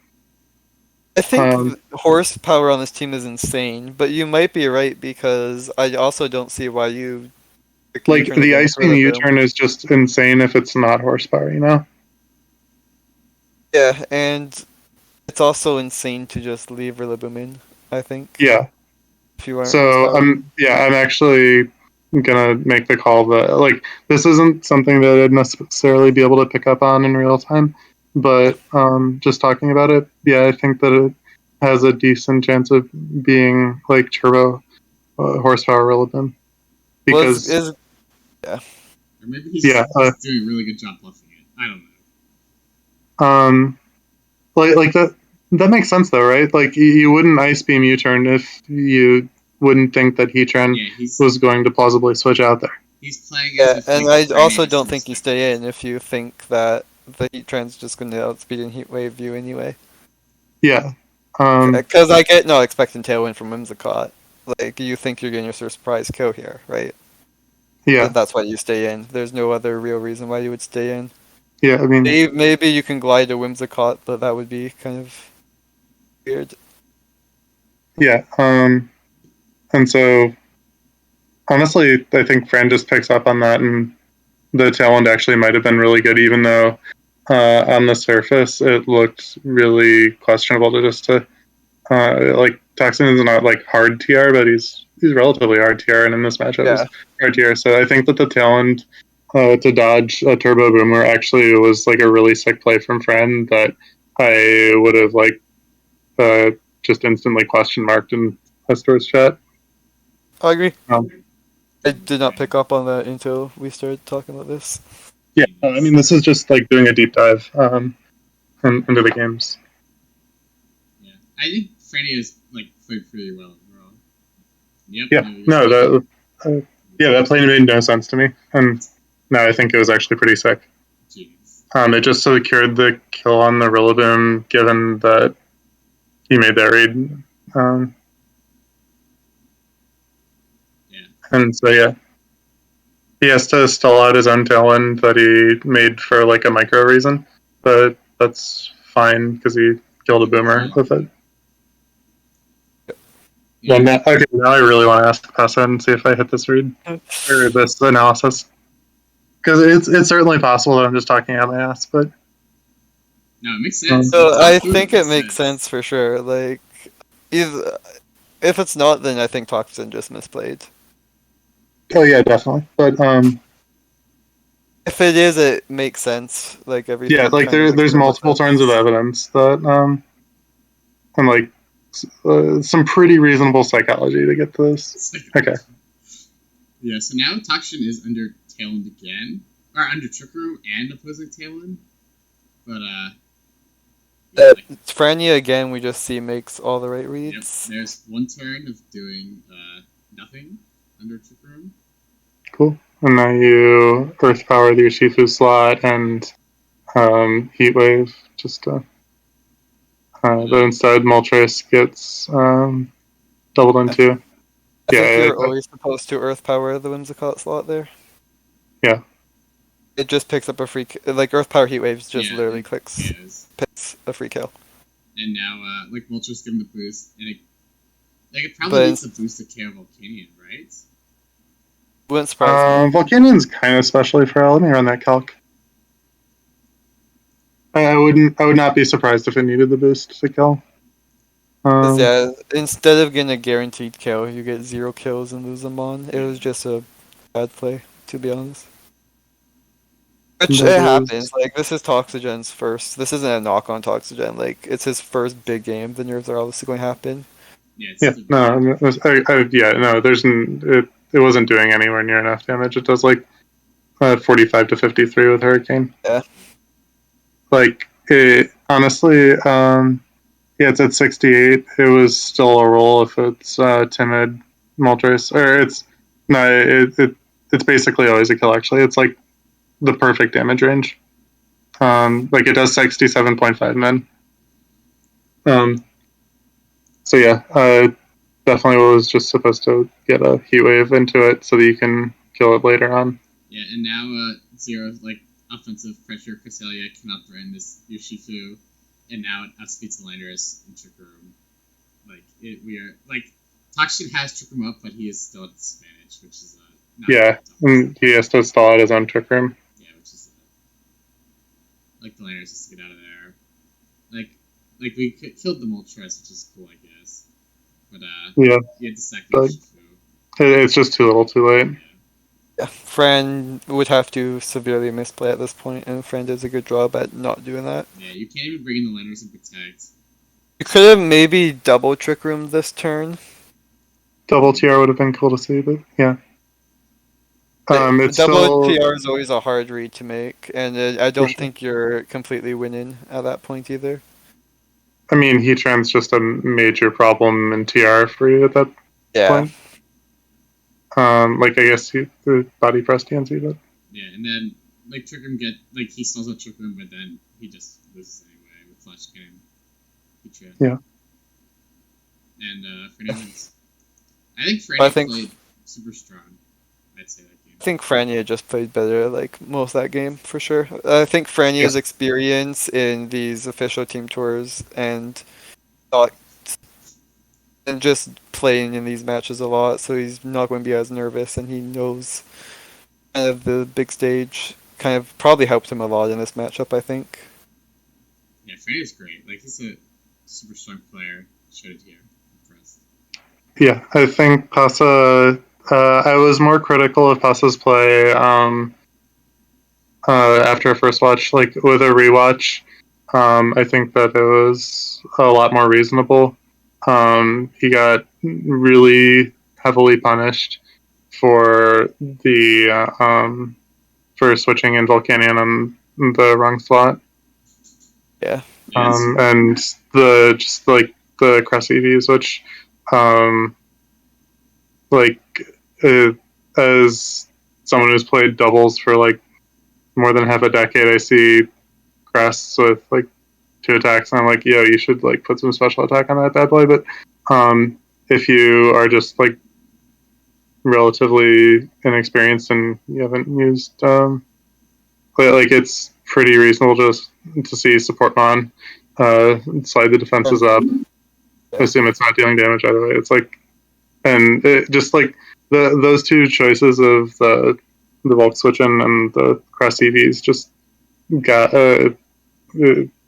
I think horsepower on this team is insane, but you might be right because I also don't see why you like the Ice Beam U-turn is just insane if it's not horsepower, you know? Yeah, and it's also insane to just leave Rillaboom in, I think. Yeah. If you aren't so I'm actually gonna make the call that like this isn't something that I'd necessarily be able to pick up on in real time, but just talking about it, I think that it has a decent chance of being like turbo horsepower Rillaboom because or maybe he's doing a really good job bluffing it. I don't know. Like that makes sense though, right? Like you wouldn't Ice Beam U-turn if you wouldn't think that Heatran was going to plausibly switch out there. He's playing and I also don't think you stay in if you think that the heat trend's just going to outspeed and heat wave you anyway. Yeah. Because I get not expecting tailwind from Whimsicott. Like, you think you're getting your surprise kill here, right? Yeah. That's why you stay in. There's no other real reason why you would stay in. Yeah. I mean, Maybe you can glide to Whimsicott, but that would be kind of weird. yeah. And so honestly, I think Fran just picks up on that, and the tailwind actually might have been really good, even though on the surface it looked really questionable to like Toxin is not like hard TR, but he's relatively hard TR, and in this matchup Yeah. is hard TR. So I think that the tailwind to dodge a turbo boomer actually was like a really sick play from Fran that I would have like just instantly question marked in Hestor's chat. I agree. Um, I did not pick up on that until we started talking about this. yeah, I mean this is just like doing a deep dive into the games. Yeah, I think Franny has like played pretty well overall. Yep. Yeah, no, that play made no sense to me, and no, I think it was actually pretty sick. Jeez. It just secured the kill on the Rillaboom, given that he made that read. Yeah. And so, yeah. He has to stall out his own tailwind that he made for like a micro reason, but that's fine because he killed a boomer with it. Yeah. Now I really want to ask Pessa and see if I hit this read or this analysis. Because it's certainly possible that I'm just talking out my ass, but No, it makes sense. So I think it makes sense for sure. Like, if it's not, then I think Toxin just misplayed. oh yeah, definitely. But if it is, it makes sense. Like everything. Yeah, like there's multiple turns of evidence that and like some pretty reasonable psychology to get to this. Okay. Yeah, so now Toxin is under Tailwind again, or under Trick Room and opposing Tailwind, but Franya again, we just see makes all the right reads. Yep, there's one turn of doing nothing under Trick Room. Cool. And now you Earth Power the Urshifu slot and Heat Wave just but instead Moltres gets doubled into. I think you're always supposed to Earth Power the Whimsicott slot there. Yeah. It just picks up a free like Earth Power Heat Waves just literally picks a free kill. And now like Moltres give him the boost, and it probably needs to boost the KO Volcanion, right? Wouldn't surprise me. Volcanion's kind of specially frail. Let me run that calc. I would not be surprised if it needed the boost to kill. Yeah, instead of getting a guaranteed kill, you get 0 kills and lose them on. It was just a bad play, to be honest. Which it happens. Like, this is Toxagen's first. This isn't a knock on Toxagen. Like, it's his first big game. The nerves are obviously going to happen. No, it wasn't doing anywhere near enough damage. It does like 45 to 53 with Hurricane. Yeah. Like, honestly, it's at 68. It was still a roll if it's timid Moltres, or it's basically always a kill. Actually, it's like the perfect damage range. Like it does 67.5 min. So yeah, definitely was just supposed to get a heat wave into it so that you can kill it later on. Yeah, and now Zero's like offensive pressure Cresselia cannot threaten this Urshifu, and now it outspeeds the Landorus in Trick Room. Like we are like Toxin has Trick Room up, but he is still at disadvantage, which is not he has to stall out his own Trick Room. Yeah, which is like the Landorus has to get out of there. Like we killed the Moltres, which is cool, I guess. But you had to sack the Urshifu. It's just too little, too late. Yeah, Fran would have to severely misplay at this point, and Fran does a good job at not doing that. Yeah, you can't even bring in the Landorus and protect. You could have maybe double Trick Room this turn. Double TR would have been cool to see, but yeah. It's double TR is always a hard read to make, and I don't think you're completely winning at that point either. I mean, Heatran's just a major problem in TR for you at that point. Yeah. Like I guess the body press TNC, but yeah, and then like trick him get like he stalls out trick him, but then he just loses anyway with flash cannon. Yeah. And Frania wins. I think I Frania think- played super strong. I'd say that game. I think Frania just played better, like most of that game for sure. I think Frania's experience in these official team tours and not and just playing in these matches a lot, so he's not going to be as nervous, and he knows kind of the big stage. Kind of probably helped him a lot in this matchup, I think. Yeah, Frania's great. Like he's a super strong player. Showed it here. Impressed. Yeah, I think Pasa. I was more critical of Pasa's play after a first watch. Like with a rewatch, I think that it was a lot more reasonable. He got really heavily punished for the for switching in Volcanion on the wrong slot. Yeah. Yes. And the just like the Cress EVs, which like as someone who's played doubles for like more than half a decade, I see Cress with like 2 attacks, and I'm like, yo, you should like put some special attack on that bad boy. But if you are just like relatively inexperienced and you haven't used like it's pretty reasonable just to see support on slide the defenses up. I assume it's not dealing damage either way. It's like, and it just like those two choices of the Volk switch and the Crest EVs just got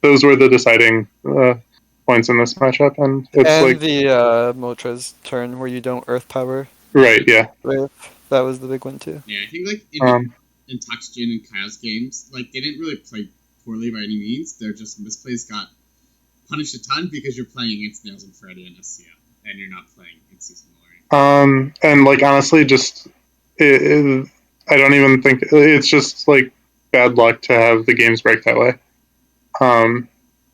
those were the deciding points in this matchup, and it's and like the Motra's turn where you don't Earth Power. right, yeah. That was the big one too. Yeah, I think like in Toxgen and Kyle's games, like they didn't really play poorly by any means. They're just misplays got punished a ton because you're playing against Nails and Freddy and SCL, and you're not playing in season glory. And like honestly, just I don't even think it's just like bad luck to have the games break that way.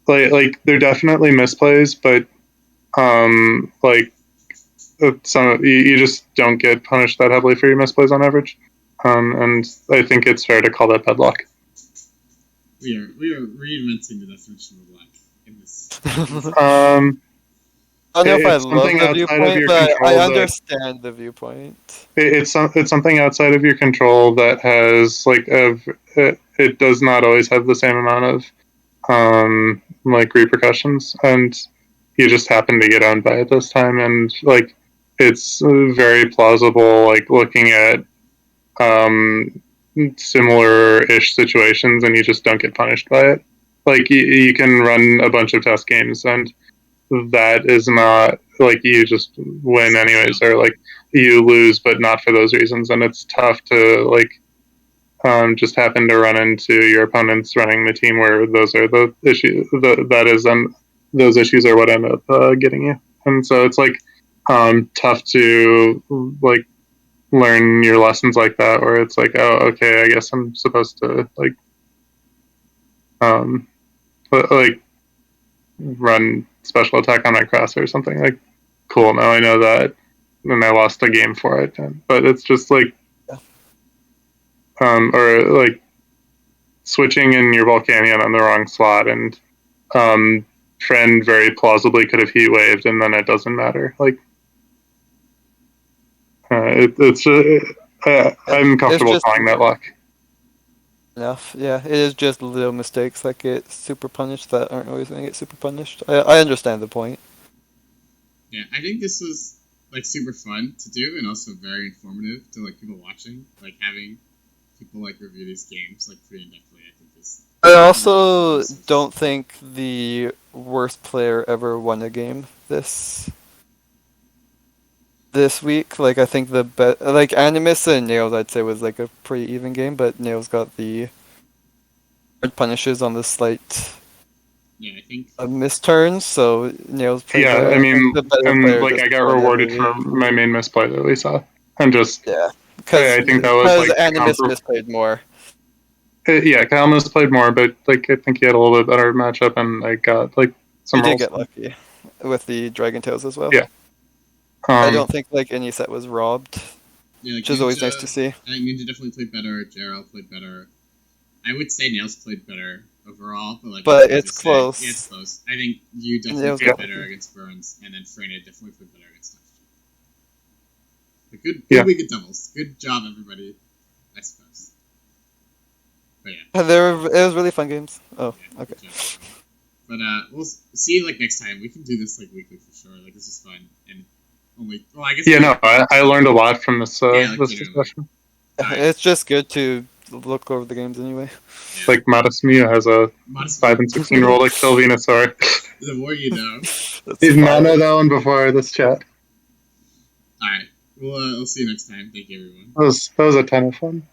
Like they're definitely misplays, but like some you just don't get punished that heavily for your misplays on average. And I think it's fair to call that bad luck. We are reinventing the definition of luck in this. I don't know if I It's love something the outside of viewpoint, your but control I that- understand the viewpoint. It's something outside of your control that has like it does not always have the same amount of like repercussions, and you just happen to get owned by it this time, and like it's very plausible like looking at similar-ish situations and you just don't get punished by it. Like you can run a bunch of test games and that is not like you just win anyways, or like you lose but not for those reasons, and it's tough to like just happen to run into your opponents running the team where those are the issues those issues are what end up getting you. And so it's like tough to like learn your lessons like that, where it's like, oh, okay, I guess I'm supposed to like like run special attack on my Cross or something. Like, cool, now I know that, and I lost a game for it. But it's just like or like switching in your Volcanion on the wrong slot, and Friend very plausibly could have heat waved, and then it doesn't matter. Like, it's I'm comfortable calling that luck. Enough, yeah. It is just little mistakes that get super punished that aren't always going to get super punished. I understand the point. Yeah, I think this was like super fun to do and also very informative to like people watching, like having people like review these games like pretty in-depthly. I think this. I also don't think the worst player ever won a game this week. Like I think the like Animus and Nails I'd say was like a pretty even game, but Nails got the hard punishes on the slight Yeah, I think misturns, so Nails played Yeah, better. I mean, the better and player like just I got won rewarded every for my main misplay that we saw, and just yeah, I think that was like Animus misplayed more. Yeah, Kyle misplayed more, but like I think he had a little bit better matchup, and I got like some He did rolls. get lucky with the Dragon Tails as well. Yeah. I don't think like any set was robbed, yeah, like which is always Ninja, nice to see. I think Ninja definitely played better. JRL played better. I would say Nails played better overall, but like But you it's just said, close. it's close. I think you definitely Nails played got better lucky. against Burns, and then Freyna definitely played better against Touch. But good Yeah. week of doubles. Good job, everybody. I suppose. But yeah. It was really fun games. Oh, Yeah, okay. good job, everyone. But we'll see you like next time. We can do this like weekly for sure. Like this is fun and only. Well, I guess. Yeah, no, I learned a lot from this like this generally. discussion. Alright. It's just good to look over the games anyway. Yeah. Like Modest Mew has a Modest 5 and 16 roll like Kill Venusaur. The more you know. That's Did not know fine. that one before this chat. Alright. We'll see you next time. Thank you, everyone. That was a ton of fun.